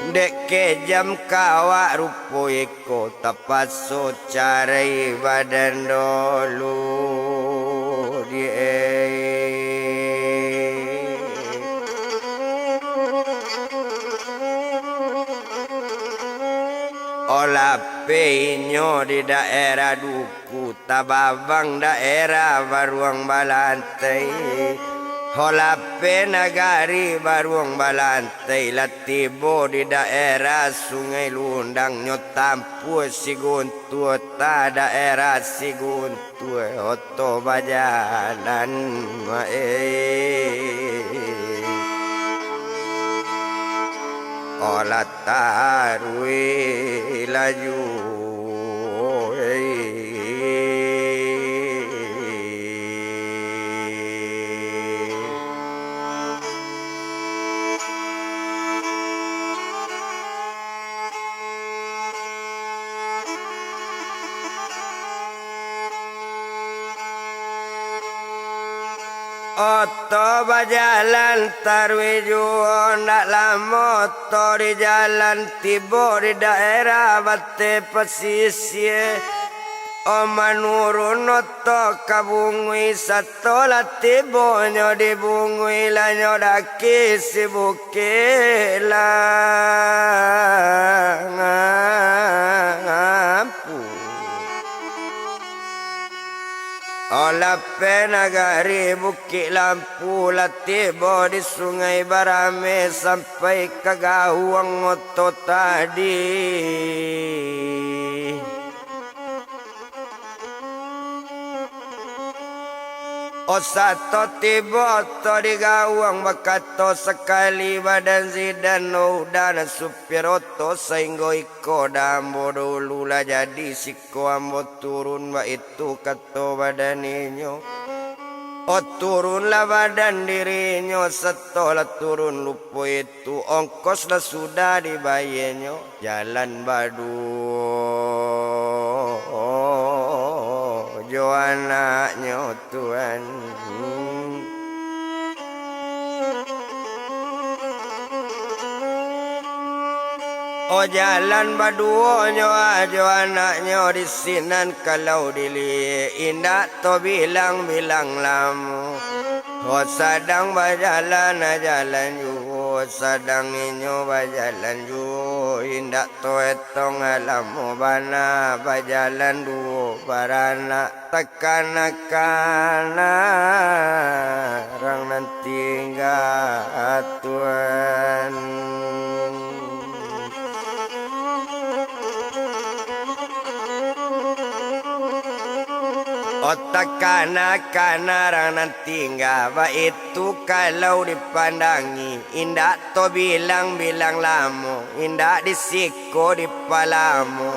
dek kejam kawak rupo eko tapat so carai badan dulu die. Olah penyo di daerah duku tababang daerah Baruang Balantai Holape nagari baruang balantai latibo di daerah Sungai Lundang nyotampu siguntua ta daerah siguntua oto bajalan olah tarui laju Oto bajalan tarwiju ndak lama motor di jalan tiba di daerah bate pesisir manurun oto kabungui satu latibo nyo dibungui lanyo daki sibukila ngampu olah penagari Bukit Lampu latibo di Sungai Barame sampai ke Gawang oto tadi. Osato tiba oto di Gawang bakato sekali badan zidan dan supir oto sehingga iko dambo dulu lah jadi siko ambo turun ba itu kato badan inyo. O turunlah badan dirinya setelah turun lupa itu ongkos lah sudah dibayarnya jalan badu jo anaknya Tuhan. Oh jalan baduonyo ajo anaknya di sinan kalau dili indah to bilang-bilang lamu. Oh sadang bajalan jalan ju sadang inyo bajalan ju indah to etong alamu bana bajalan du barana tekan-kana rang nanti enggak Tuhan. Otak kana rang nanti enggak itu kalau dipandangi indah to bilang-bilang lamu indah disiko di palamu.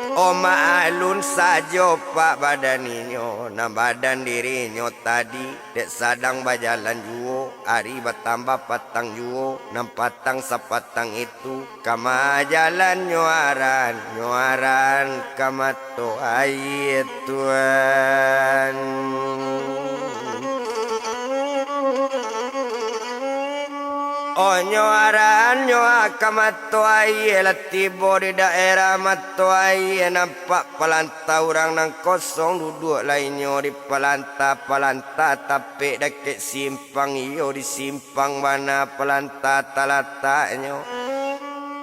Oma alun saja pak badan inyo na badan dirinya tadi dek sadang bajalan juo hari bertambah patang juo nam patang sapatang itu kama jalan nyuaran kama to ayat Tuhan. Oh nyuaran kamato aye latibo di daerah mato aye nampak palanta orang nang kosong duduk lainnya di palanta tapi dekat simpang iyo di simpang mana palanta talataknya.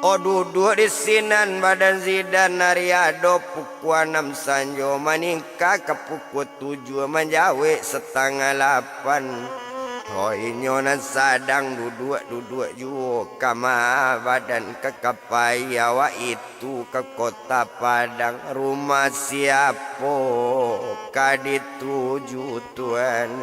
Oh duduk di sinan badan zidan nariado pukul 6 sanjo maningka ke pukul 7 menjawab setengah 8. Oh inyo nan sadang duduk juo kama badan ke kapai awak itu ke kota Padang rumah siapo kadituju Tuhan.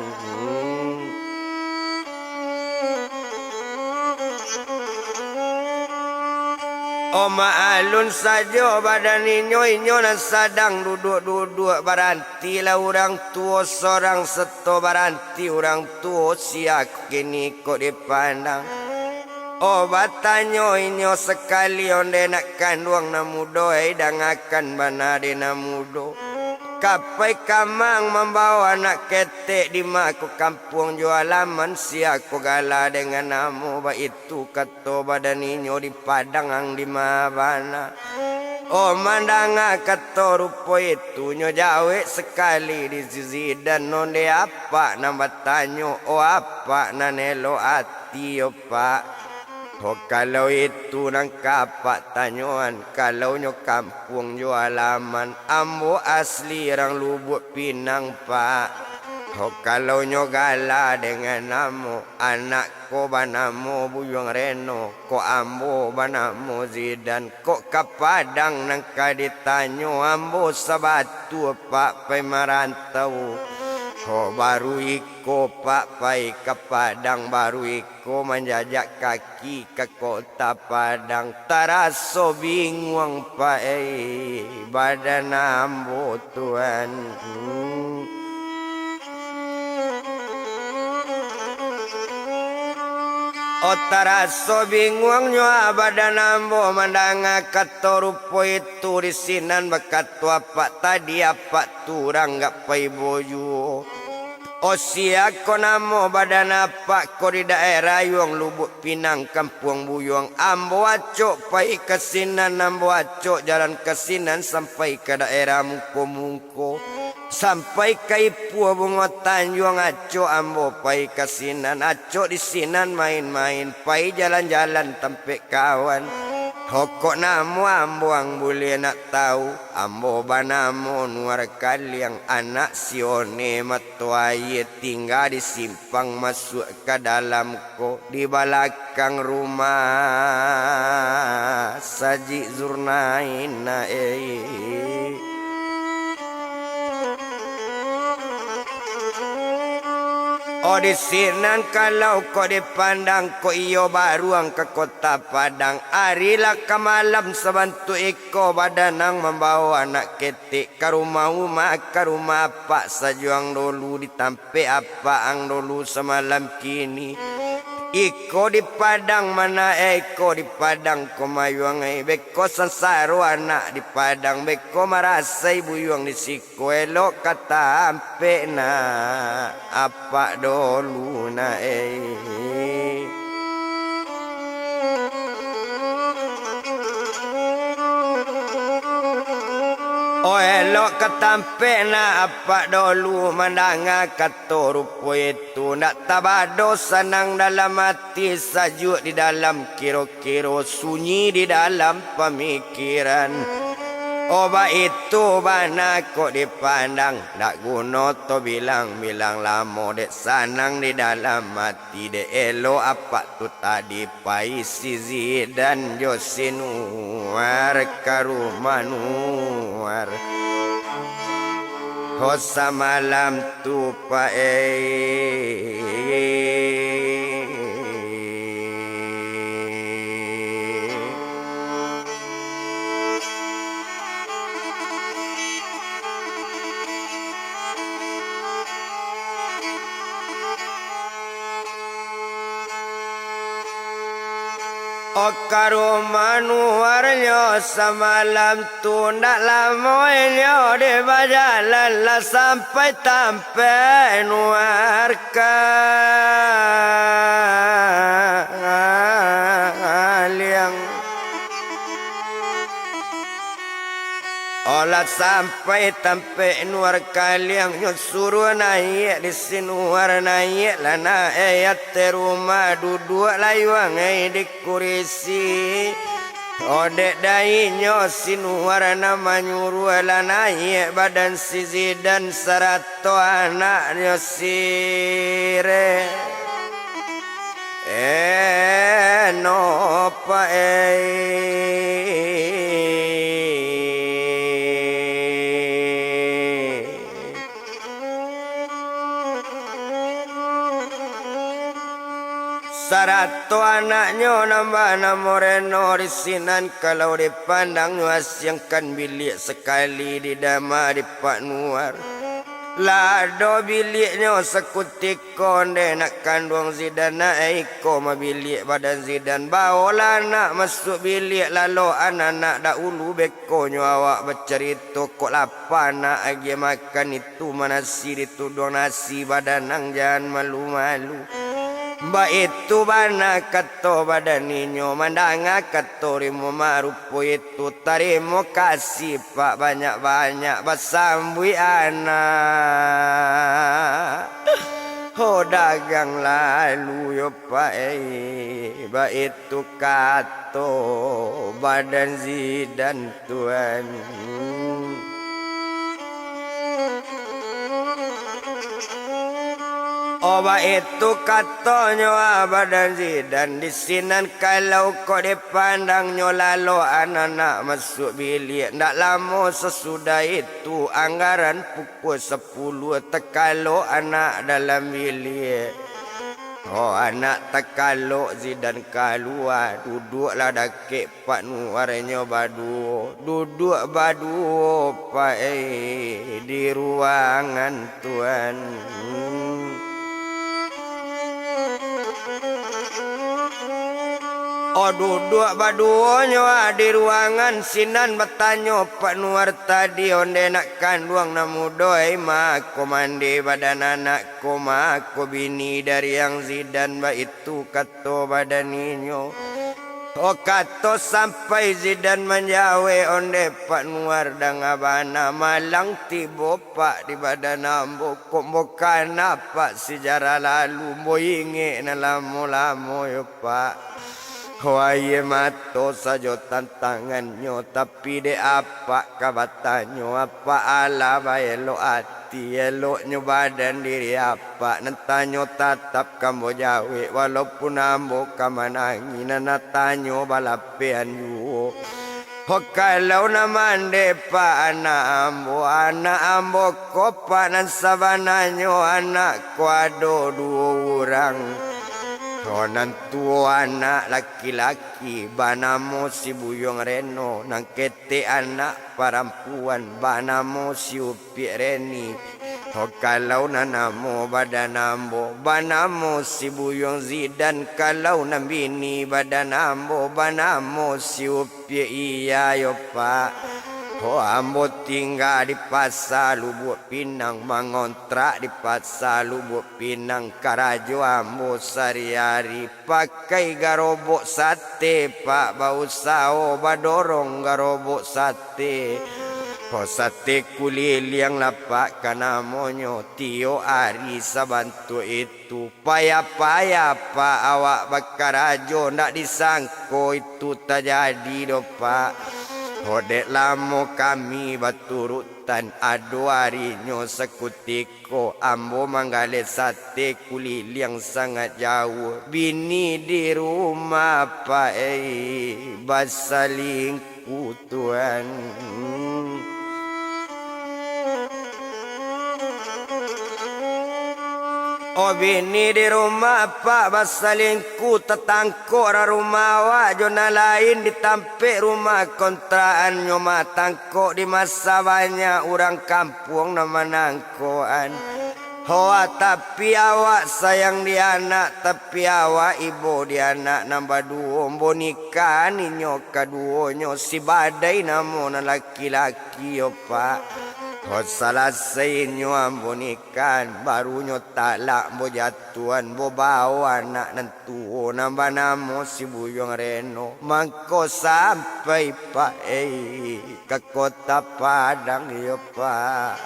Oma alun saja badan inyo nan sadang duduk baranti lah orang tua seorang seto baranti orang tua siak kini kok dipandang. Oh batanyo inyo sekali onde nak kanduang namudo dangakan bana de namudo. Kapai kamang membawa anak ketek di maku kampung jualaman siaku gala dengan namu ba itu kato badan inyo di Padang ang di mabana. Oh mandanga kato rupo itu nyo jawe sekali di zidan nonde apa nambah tanyo oh apa nanelo ati oh pak. Oh kalau itu nang kapak tanyuan kalau nyo kampung jo alaman ambo asli orang Lubuk Pinang pak. Oh, kalau nyogala dengan namo anakku banamo Buyung Reno, ko ambo banamo Zidan, kok kapadang nangka ditanyo ambo sabatu pak pai marantau. Oh, baru iko pak pai ke Padang, baru iko menjajak kaki ke kota Padang, taraso bingung pak badan ambo tuan. Otaraso bingung nyo badan ambo mandanga katorupo itu risinan bakat tua pak tadi apa turang gak pai boyu. Osia ko namo badan apa ko di daerah yung Lubuk Pinang Kampung Buyong ambo acok pai kesinan ambo acok jalan kesinan sampai ke daerah Mungko-Mungko. Sampai ke Ipu Bungo Tanjung aco ambo pai kasinan aco di sinan main-main pai jalan-jalan tempe kawan. Hokok namo ambo ang boleh nak tahu ambo banamo nuar kaliang anak sione matuai tinggal di simpang masuk ke dalam ko di belakang rumah Saji Zurnaina Oh di sinan kalau kau dipandang ko iyo baruang ke kota Padang. Arilah ke malam sebantu iko badanang membawa anak ketik ke rumah pak sajuang dulu ditampe apa ang dulu semalam kini. Iko di Padang mana iko di Padang ko mayuang beko sensaro anak di Padang beko marasai buyuang di siko elok kata ampe na apa dulu na Oh elok ketampe na apa dulu mandanga katorupo itu nak tabado senang dalam hati sajuk di dalam kiro-kiro sunyi di dalam pemikiran. Oba itu bana kok dipandang nak guna to bilang-bilang lamo dek sanang di dalam hati dek elo apa tu tadi pai si Zidan Josinuar karumanuar hosa malam tu pa O karumanuarnya semalam tu nak lamoinnya di bajalan lah sampai tampe nuarkan olah sampai tampe nuar kaliang suruh naik di sinuar naik lah naik terumah duduk layuang di kurisi odek dainyo sinuar nama nyuruh lah naik badan si Zidan sarato anaknya sire nopa Sarato anaknya nama Moreno risinan kalau dipandang nyasiangkan bilik sekali di dama di Pak Nuar. Lado biliknya sekutik konde nak kandung Zidan naiko ma bilik badan Zidan bawalah nak masuk bilik lalu anak-anak dahulu bekonyo awak bercerita kok lapar nak agi makan itu manasi ditudung nasi badanang jangan malu-malu. Mbak itu bana kato badaninyo mandanga kato rimo marupo itu tarimo kasih pak banyak-banyak basambui anak oh dagang lalu yo pak mbak itu kato badan Zidan tuan Oba itu katanya badan Zidan di sinan kalau kau dipandangnya lalu anak-anak masuk bilik. Ndak lama sesudah itu anggaran pukul 10 tekalo anak dalam bilik. Oh anak tekalo Zidan keluar duduklah dakik Pak Nuarnya badu. Duduk badu Pak di ruangan tuan. Oh duduk baduonyo di ruangan sinan bertanya Pak Nuar tadi onde nak kandung namu doi mak ko mandi badan anak ko mak ko bini dari yang Zidan ba itu kato badaninyo. Oh kato sampai Zidan menjawe onde Pak Nuar dan abana malang tibo Pak di badan ambo kok bukan apa sejarah lalu mo inge na lamo-lamo yo Pak. Wahai mato saja tantangannya tapi de apa kabatannya apa ala elok hati eloknya badan diri apa nantanyo tatap kamu jawe walaupun ambo kamanangi nanatanyo balapean yu. Kalau namande pa anak ambo kopanan sabananyo anak ko ado 2 orang. Ronan tua anak laki-laki banamo si Buyong Reno nang kete anak perempuan banamo si Upi Reni. Kalau nanamo badanambo banamo si Buyong Zidan kalau nambini badanambo banamo si Upi iya yo Pak. Oh ambo tinggal di pasar Lubuk Pinang mengontrak di pasar Lubuk Pinang Karajo ambo sehari-hari pakai garobok sate Pak bau sao badorong garobok sate. Oh sate kulil yang lapak kanamonyo tio ari sabantu itu payah-payah Pak awak bakarajo ndak disangko itu terjadi do Pak. Hodek lamo kami baturutan adu harinya sekutiko ambo manggale sate kulil yang sangat jauh bini di rumah Pak basalingku tuan. Oh bini di rumah Pak basalingku tetangko rumah wajona lain ditampik rumah kontraan nyoma tangko di masa banyak orang kampung nama nangkoan. Hoa tapi awak sayang di anak tapi awak ibu di anak nambah 2 bonika ninyo kaduonyo si badai namo na laki-laki yo Pak. Oh salah sainyo ambo nikan barunya talak bo jatuan bo bawa anak nantuo nambah namo si Buyong Reno mangko sampai Pak ke kota Padang yo Pak.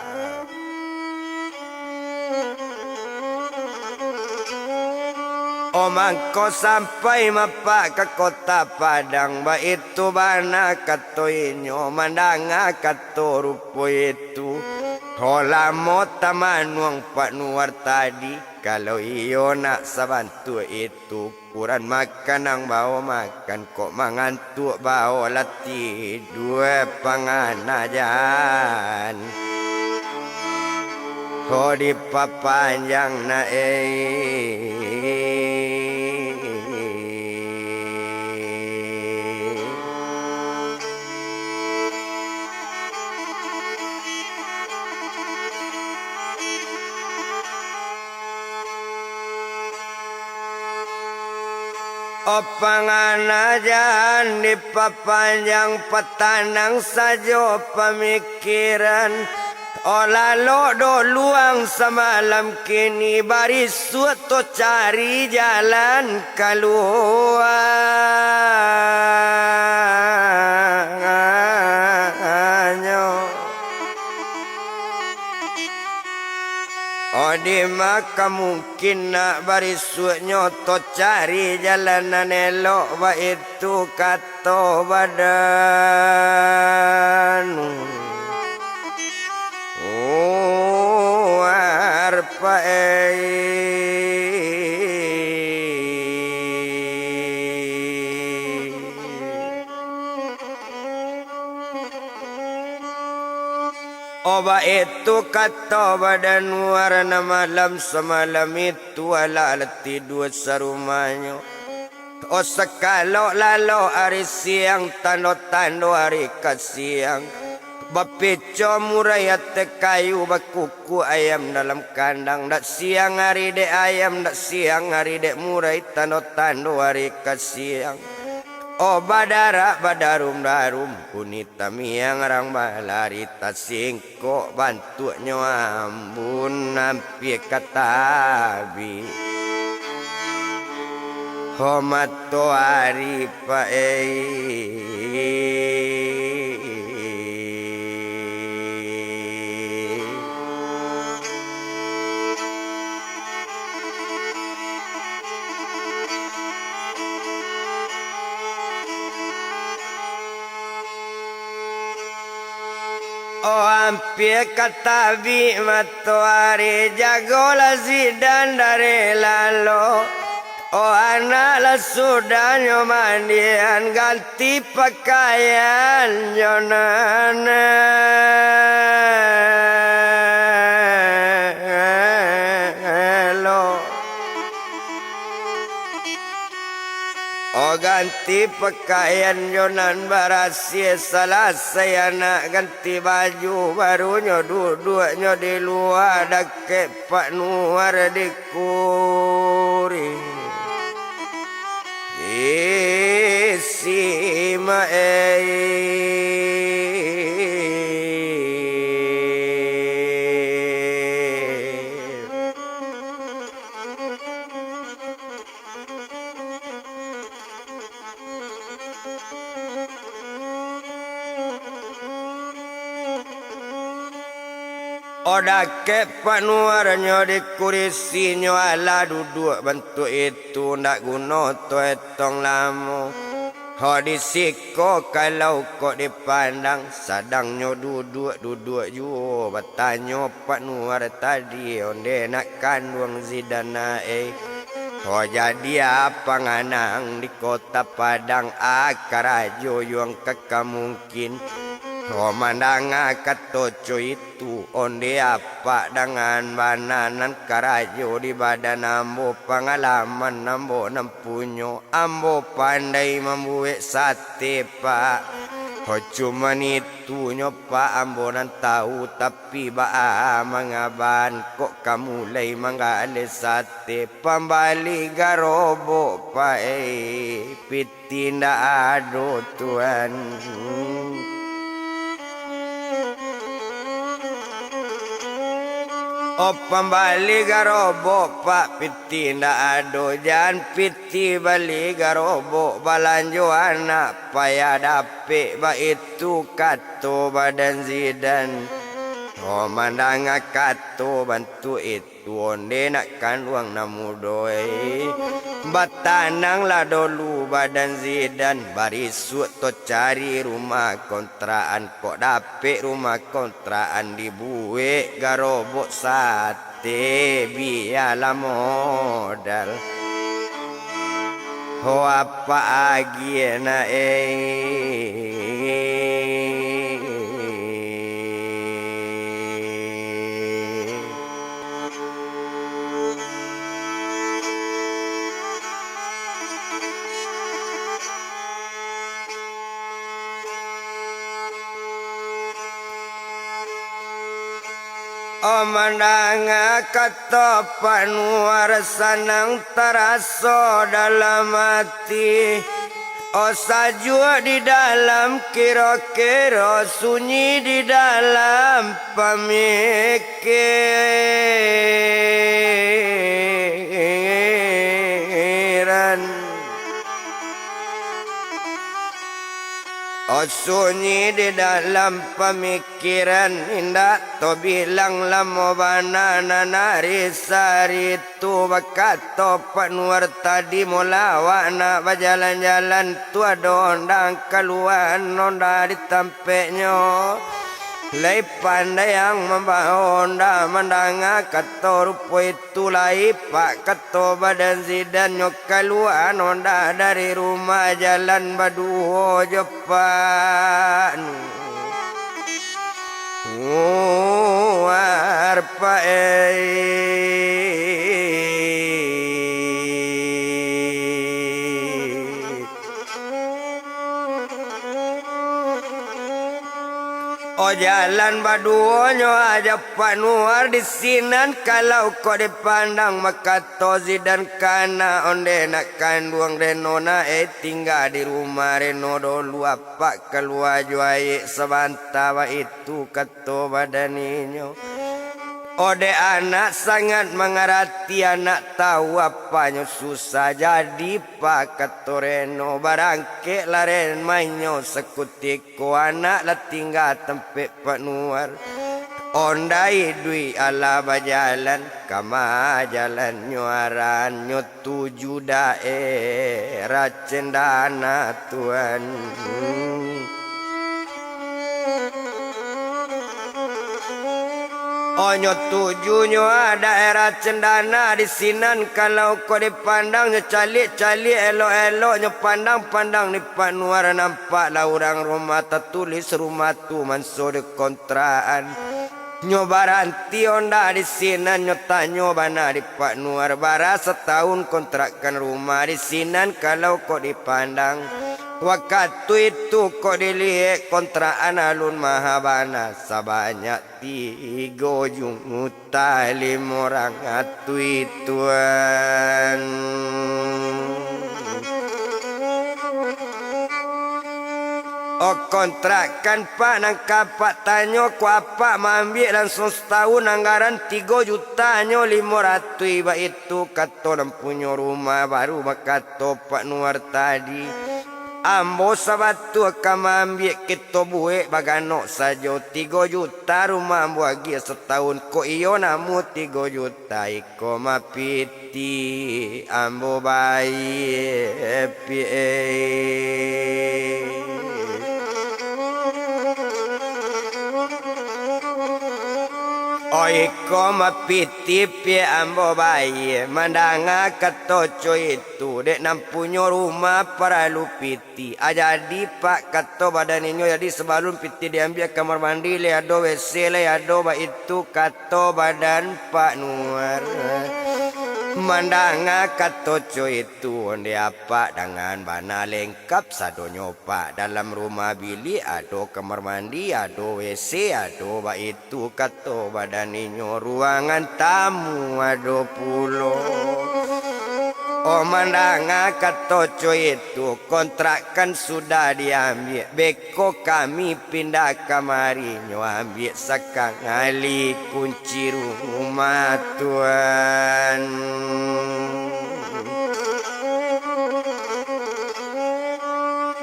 Oh mangko sampai mapak ke kota Padang ba itu bana kato inyo mandanga kato rupo itu. Oh lamo tamanuang Pak Nuar tadi kalau iyo nak sabantu itu kurang makan ang bawa makan kok mangantuk bawa lati 2 panganajan. Oh di papanjang na Oh panganajan di papanjang petanang saja pemikiran. Oh lalu do luang semalam kini baris suatu cari jalan keluar. Oh di maka mungkin nak barisuknya to cari jalanan elok ba itu kato badan. Oh arpa Oba itu kata badan warna malam semalam itu ala tidur serumahnya. O sekalo lalo hari siang tando-tando hari kasiang. Bapeco murayat kayu bakuku ayam dalam kandang. Dak siang hari dek ayam, dak siang hari dek murai tando-tando hari kasiang. Oh badara badarum darum kunita miang rang balari tasingko bantu nyo ambun nampi katabi homato ari oh hampir katabi matoari jagola zidan dari lalu. Oh anak sudah nyomandian ganti pakaian jonana. Oh ganti pakaian jonan barasia salah saya nak ganti baju barunya duduknya di luar dake pak nuar di kuri isi Oda ke panuarnya di kurisinya ala duduk bentuk itu nak guna tu etong lamu. Ho disiko kalau kok dipandang sadangnya duduk ju bertanya panuar tadi onde nak kandung zidana Ho jadi apa nganang di kota Padang akarajo yang kakak mungkin. Oh mandanga katoco itu onde apa dengan bananan karajo di badan ambo pengalaman ambo nampunyo ambo pandai membuat sate pak. Oh cuman itu nyopa ambo nan tahu tapi baa mengaban kok kamu lay manggale sate pembali garobo pak pitinda ado tuan. Oh pembali garobo pak piti ndak ado jan piti bali garobo balanjo anak payah dapik ba itu kato badan zidan. Oh mandang kato bantu itu onde nak kanduang namudoi batanang lah dulu badan zidan barisuk to cari rumah kontraan kok dapik rumah kontraan dibuik garobok sate biarlah modal. Ho apa lagi na Omandanga kata panuar sanang teraso dalam hati. O sajua di dalam kira-kira sunyi di dalam pemikiran. Oh sunyi di dalam pemikiran indah to bilang lamo banana narisari tu bakato panuar tadi mulawa nak berjalan-jalan tu ada ondang keluar onda di tampeknya. Lai pandai yang membawa onda mandanga kato rupo itu lai pak kato badan zidan nyok keluar onda dari rumah jalan baduho jepan. nuar Oh jalan baduonyo aja panuar di sinan kalau kau dipandang maka tozi dan kana onde nak kanduang renona tinggal di rumah reno dulu apa keluar juai sebantawa itu kato badaninyo Ode anak sangat mengerti anak tahu apanya susah jadi pak katoreno barangke laren mainyo sekutiko anak lah tinggal tempe penuar ondai dui ala bajalan kama jalan nyuaran nyo tuju daerah cendana tuan Onyo tujuhnya daerah cendana di sinan kalau kau dipandang calik-calik elok-eloknya pandang-pandang di panuar nampak lah orang rumah tertulis rumah tu mansur di kontraan nyobaranti onda di sinan nyota nyobana di panuar bara setahun kontrakkan rumah di sinan kalau kau dipandang Waktu itu kau dilihat kontraan alun mahabana sebanyak 3 juta 5 orang tuan. Oh kontrakan pak nang kapak tanyo ku apa mambil langsung setahun anggaran 3 juta nyo 500 iba itu kato dan punya rumah baru makato pak Nuar tadi. Ambo sabatu akan ambil kita buik bagano saja 3 juta rumah ambo lagi setahun ko iyo namu 3 juta iko mapiti ambo bayi Oi ko mapiti pie ambo bayi mandanga katoco itu dek nampunya rumah para lupiti jadi pak kato badaninyo jadi sebelum piti diambil kamar mandi le ado WC le ado ba itu kato badan Pak Nuar mandanga katoco itu onde apa dengan bana lengkap sadonyo pak dalam rumah bili ado kamar mandi ado WC ado ba itu kato badaninyo ruangan tamu ado pulo Oh mandanga katoco itu kontrakan sudah diambil beko kami pindah kamari nyo ambil sakang ali kunci rumah tuan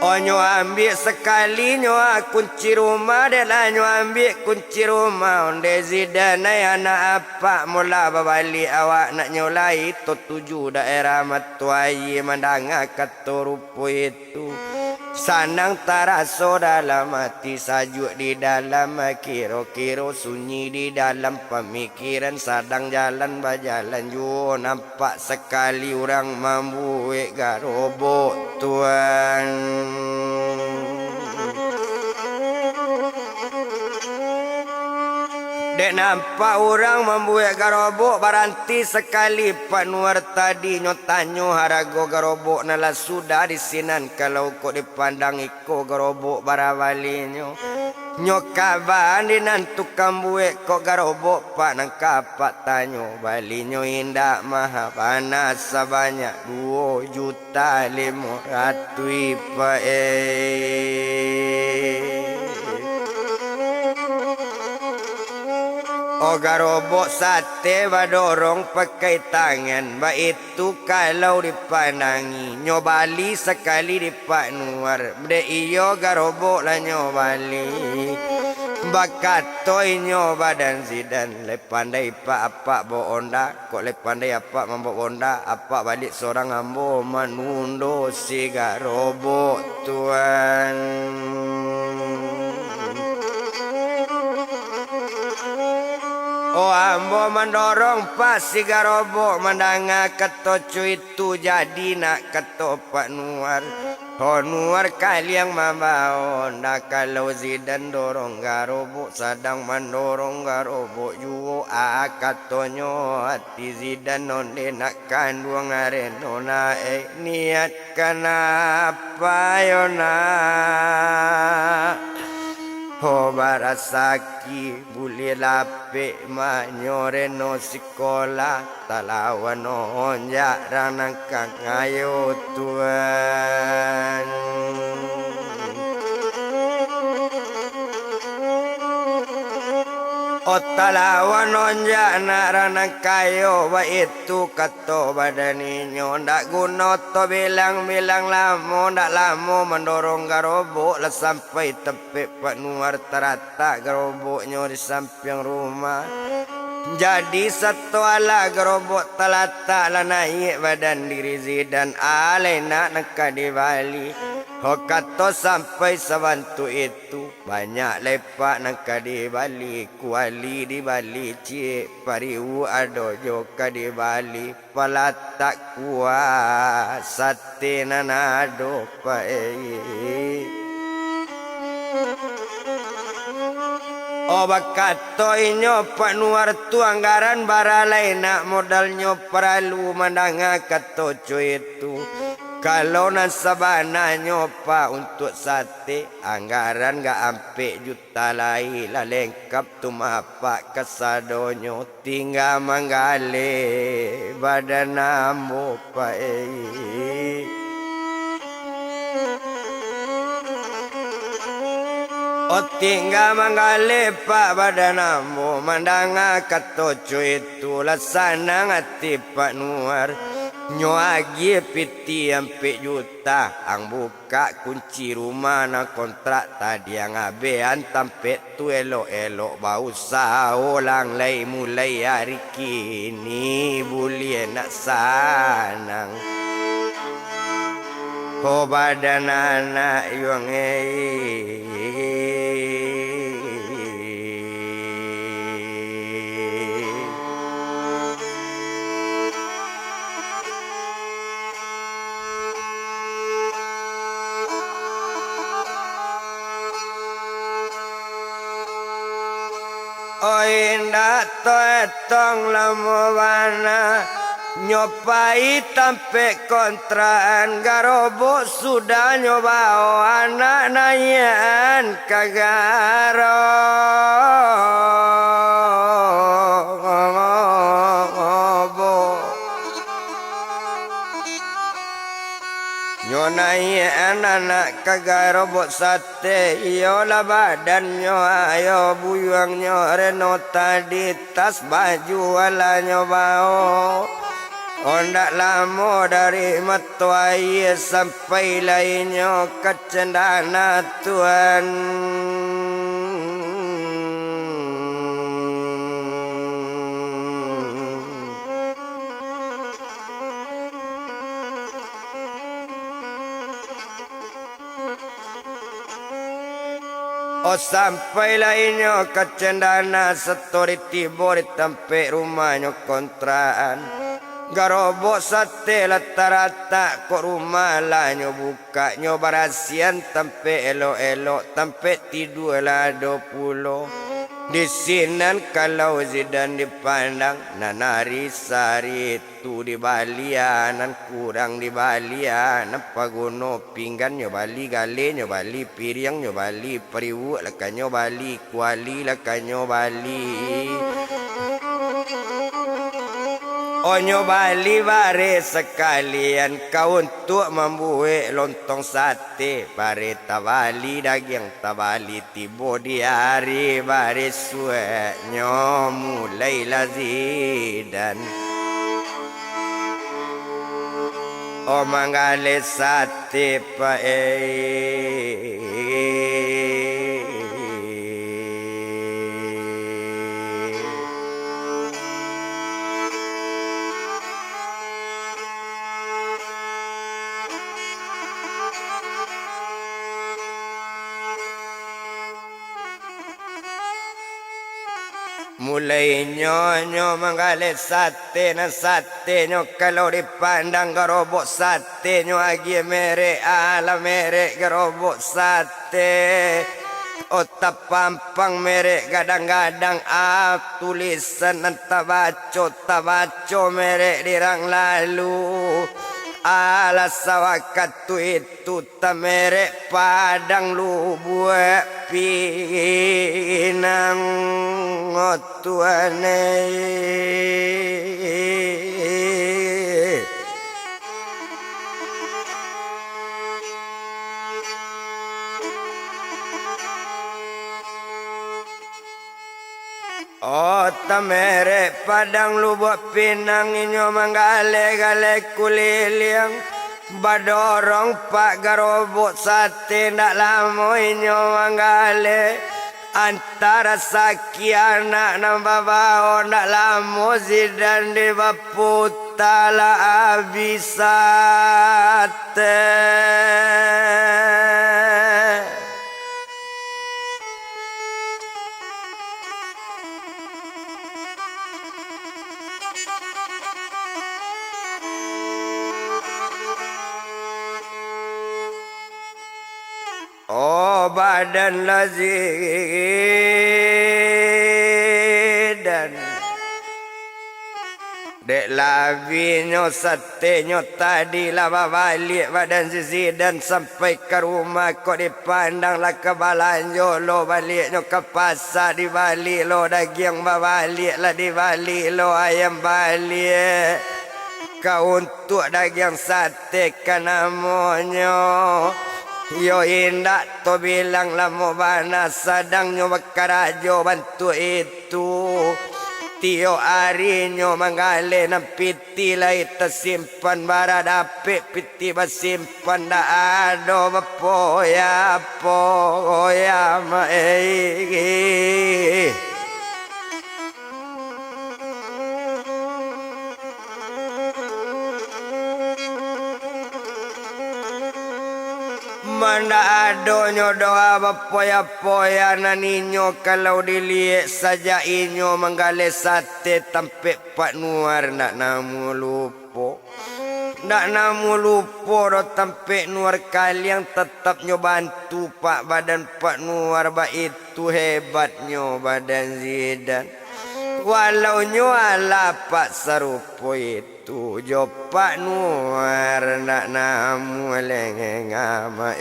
Oh nyo ambil sekali nyo kunci rumah adalah nyo ambil kunci rumah onde zidana anak apa mula babali awak nak nyolai to 7 daerah matuai mandanga katorupo itu sanang taraso dalam hati sajuk di dalam kiro-kiro sunyi di dalam pemikiran sadang jalan bajalan yo nampak sekali orang membuat garobok tuan Dek nampak orang membuat garobok baranti sekali Pak Nuar tadi nyotanyo harago garobok nala sudah di sinan kalau kau dipandang iko garobok barawalinya nyokaban di nan tukang buat kok garobok Pak nang kapak tanyo balinyo indak maha panas sebanyak 2 juta 500 Pak Oh garobok sate badorong pakai tangan Ba itu kalau dipandangi nyobali sekali di Pak Nuar Bde iyo garobok lah nyobali Bakatoi nyoba dan zidan Le pandai pak apa bo onda Kok le pandai apa mambo onda Apa balik seorang ambo manundo si garobok tuan Oh ambo mendorong pasi garobo mendanga ketocu itu jadi nak ketopak nuar. Oh nuar kaliang mamao nak kalau Zidan dorong garobo sedang mendorong garobo juo akatonyo hati Zidan nonde nak kandung arenona niat kenapa yona. Ho barasaki buli lape manyore no sikola talawan no jarang kang ayo tuan. O talawan onja narana kayo ba itu kato badaninyo ndak guna to bilang-bilang lamo ndak lamo mendorong garobo lah sampai tepi pak nuar terata garoboknya di samping rumah. Jadi satu ala gerobok telata lah naik badan diri Zidan alena neka di Bali. Hokato sampai sebantu itu banyak lepak neka di Bali. Kuali di Bali cik pariu ado joka di Bali. Palatak kuah sate nanado pae. Oh bakato inyo panuar tu anggaran baralai nak modalnya perlu mandanga kato itu. Kalau nasabana nyopa untuk sate anggaran gak ampe juta lai lah lengkap tu mapak kesadonyo tinggal manggale badan ambo pae. O tinggal manggale pak badan ambo mandanga katoco itu lasana ngati pak nuar nyoagi piti ampe juta ang buka kunci rumah na kontrak tadi yang abean tampe tu elok-elok bau saulang lai mulai hari kini boleh nak sanang. Oh badan anak yang oh indah to etong lamo bana nyopai tampe kontraan garobo sudah nyoba anak nayan kagaro. Nyonai anak kagarobok sate iyola badannya ayo buyangnya reno tadi tas baju ala nyobao. Ondak lama dari matuai sampai lainnya kecendana Tuhan. Oh sampai lainnya kecendana setori tibor tempe rumahnya kontraan. Garobok sate rata-rata kok rumah lah nyo buka nyo barasian tempe elok-elok tempe tidur lah 20. Di sinan kalau Zidan dipandang nanari sari itu di balian kurang di balian apa gono pinggan nyo bali gale nyo bali piring nyo bali periwuk lah nyo bali kuali lah nyo bali. Onyo bali bare sekalian kau untuk membuat lontong sate bare tabali daging tabali tibo di hari bare suenyo mulai Zidan. O manggale sate pae. Mulai nyonyo menggali sate na sate nyo kalau dipandang gerobok sate nyo agi merek ala merek gerobok sate otak pampang merek gadang-gadang tulisan entah baco merek dirang lalu ala sawakat tu itu tamerek padang lu buat pinang tuane tamere padang lu buat pinang inyo manggale-gale kuliliang badorong pak garobok sate ndak lamo inyo manggale antara saki anak nambah bawa ndak lamo zidan di baputala abisate. Badan lazidan dek lavinyo satenyo tadi lama balik badan zidan sampai ke rumah kok dipandang lah ke balanjo lo baliknya ke pasar di balik lo daging balik lah di balik lo ayam balik kau untuk daging sate kan namanya. Yo indak to bilang lamo bana sadangnya bakarajo bantu itu tio arinyo manggale na piti lai tersimpan baradape piti basimpan da ado bapoya poya mae Manda adonyo doa bapoya-poya na ninyo kalau dilihat saja inyo menggale sate tampe pak nuar nak namu lupo. Nak namu lupo do tampe nuar kalian tetap nyo bantu pak badan pak nuar ba itu hebatnyo badan zidan. Walau nyo ala pak sarupo itu jo pak nuar nak namu lengeng ama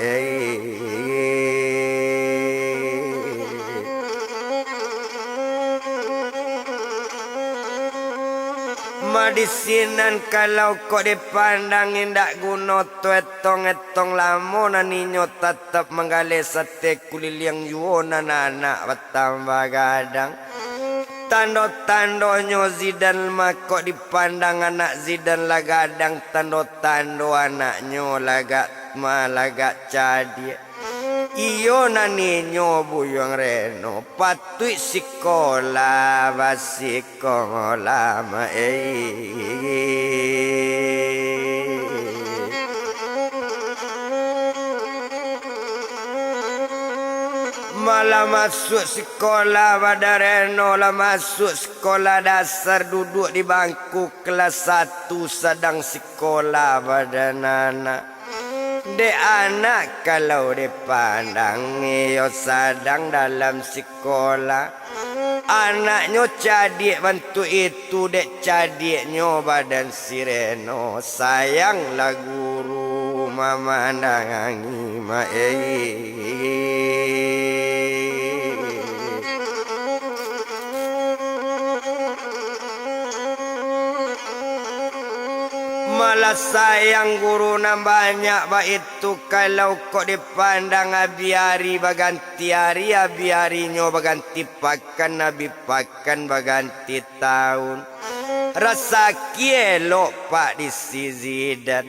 madisinan kalau kau dipandang indak guna tuetong-etong lamona ninyo tetap menggali sate kuliliang yuona anak bertambah gadang. Tando-tandonyo zidan makok dipandang anak zidan lagadang tando-tando anaknyo lagak malagak cadi. Iyo naninyo buyong reno patui sekolah basiko lama malah masuk sekolah pada reno lah masuk sekolah dasar duduk di bangku kelas 1 sedang sekolah pada anak. Dek anak kalau dipandang iyo sedang dalam sekolah anaknya cadik bantu itu dek cadiknya badan sireno sayanglah guru memandangi malah sayang guru na banyak ba itu kalau kok dipandang abiari baganti hari abiarinyo baganti pakan nabi pakan baganti tahun rasa kielo pak di zidan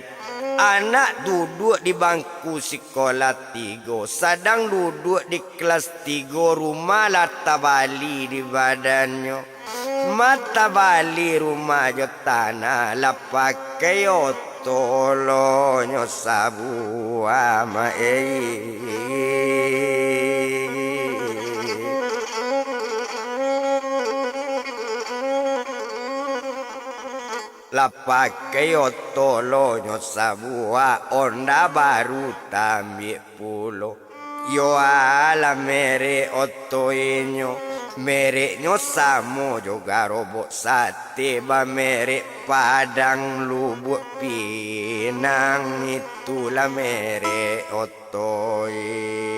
anak duduk di bangku sekolah 3 sedang duduk di kelas 3 rumah lata bali di badannya mata bali rumah jo tanah la pakai otolonyo sabu ama la pakai otolo nyo sabua onda baru tambi pulo yo ala mere otoinyo mere nyo samo juga robok sate ba mere padang lubuk pinang itulah mere otoi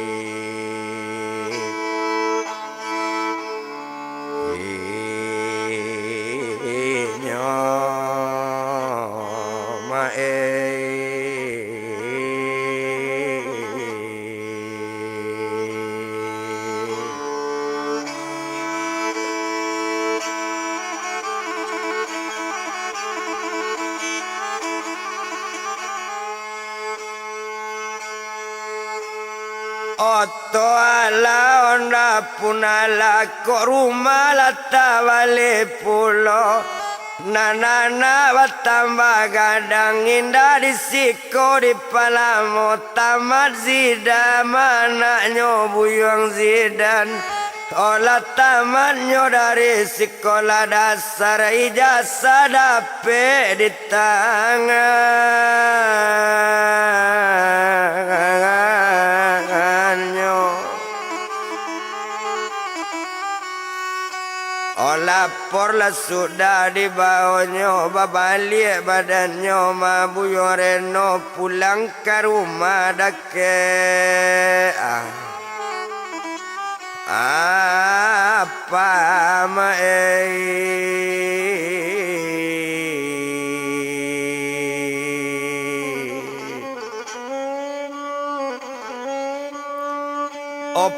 Oto ala onda punala kok rumah lata bale pulo Nanana batamba gadang indah di siko di palamu tamat zidan manaknyo buyang zidan Olah tamatnyo dari sekolah dasar ijazah dapet di tangannya Lapor lah sudah di bawahnya babalik badannya mabuyo reno pulang ke rumah dake apa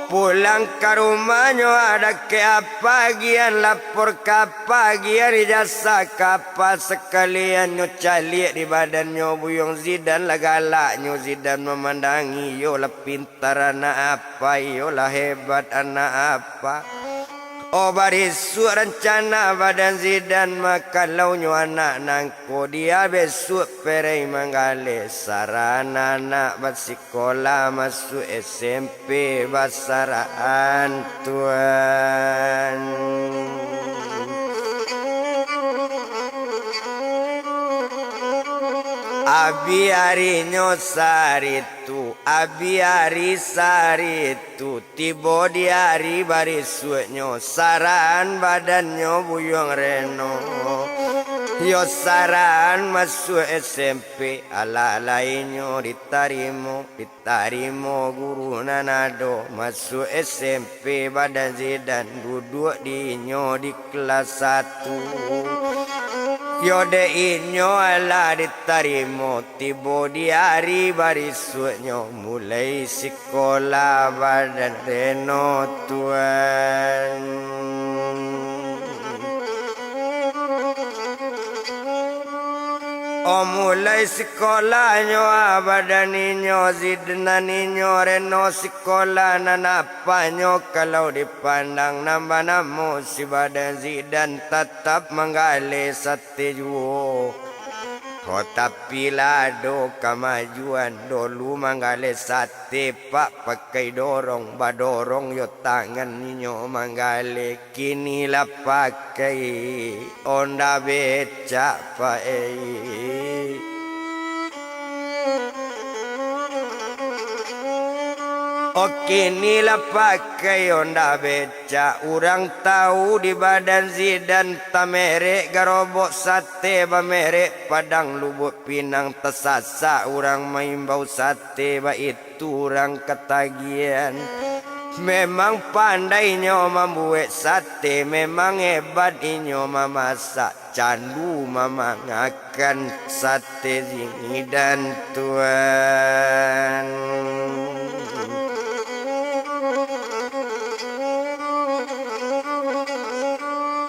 pulang ke rumahnya ada ke apa gian lapor kapa gian ijazah kapa sekalian nyo calik di badannya buyong zidan lah galaknya zidan memandangi yo lah pintar anak apa yo lah hebat anak apa Oh barisuk rencana badan zidan maka launyo anak nangko dia besuk perei manggale sarana anak basikola masuk SMP basaraan Tuhan Abi harinya saritu Abi hari saritu Tiba di hari barisuknya Saran badannya buyong reno Yo saran masuk SMP Ala lainnya ditarimo guru nanado Masuk SMP badan zidan Duduk dinyo di kelas 1 Yode inyo ala ditarimo Tibo di hari barisuknya Mulai sekolah badan reno Tuhan Oh mulai sekolahnya badannya zidnaninyo reno sekolah nanapanyo kalau dipandang nambah namu si badan zidan tetap menggali sate juo Oh tapi lado kemajuan dulu mangale sate pak pakai dorong badorong yo tangan ninyo mangale kini lah pakai onda becak pak Oke inilah pakai onda beca Urang tahu di badan zidan tamerek garobok sate bamerek padang lubuk pinang tersasa Urang main bau sate ba itu urang ketagihan Memang pandainya membuat sate Memang hebat inyo memasak Candu memangakan sate zini dan Tuhan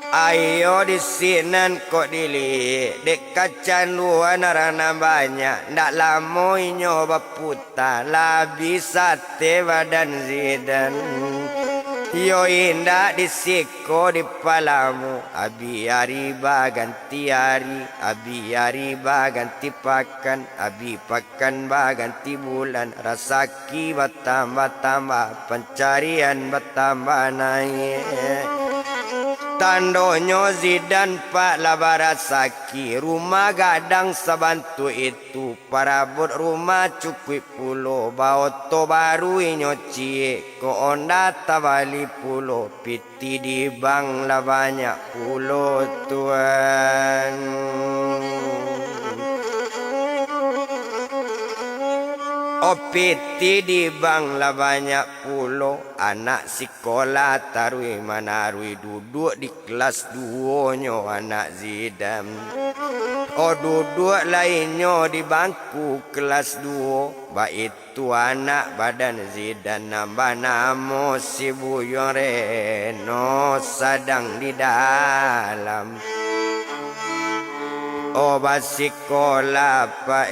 Ayo di sinan kok dili Dekat canduan arana banyak Ndak lama inyo baputa Labi sate badan zidan Yo indah di siko di palamu Abi hari ganti hari Abi hari ganti pakan Abi pakan ganti bulan Rasaki bertambah-tambah Pencarian bertambah naik Tandonyo Zidan Pak Labarasaki, rumah gadang sabantu itu, parabot rumah cukui pulo, baoto baru nyoci, ko onda tabali pulo, piti di bang la banyak pulo tuan. Opiti di bang lah banyak pulo, anak sekolah tarui manarui duduk di kelas 2 nyo anak Zidan. Oh duduk lainnya di bangku kelas 2, ba itu anak badan Zidan nambah namo si Buyong Reno sedang di dalam. Oh basikola pa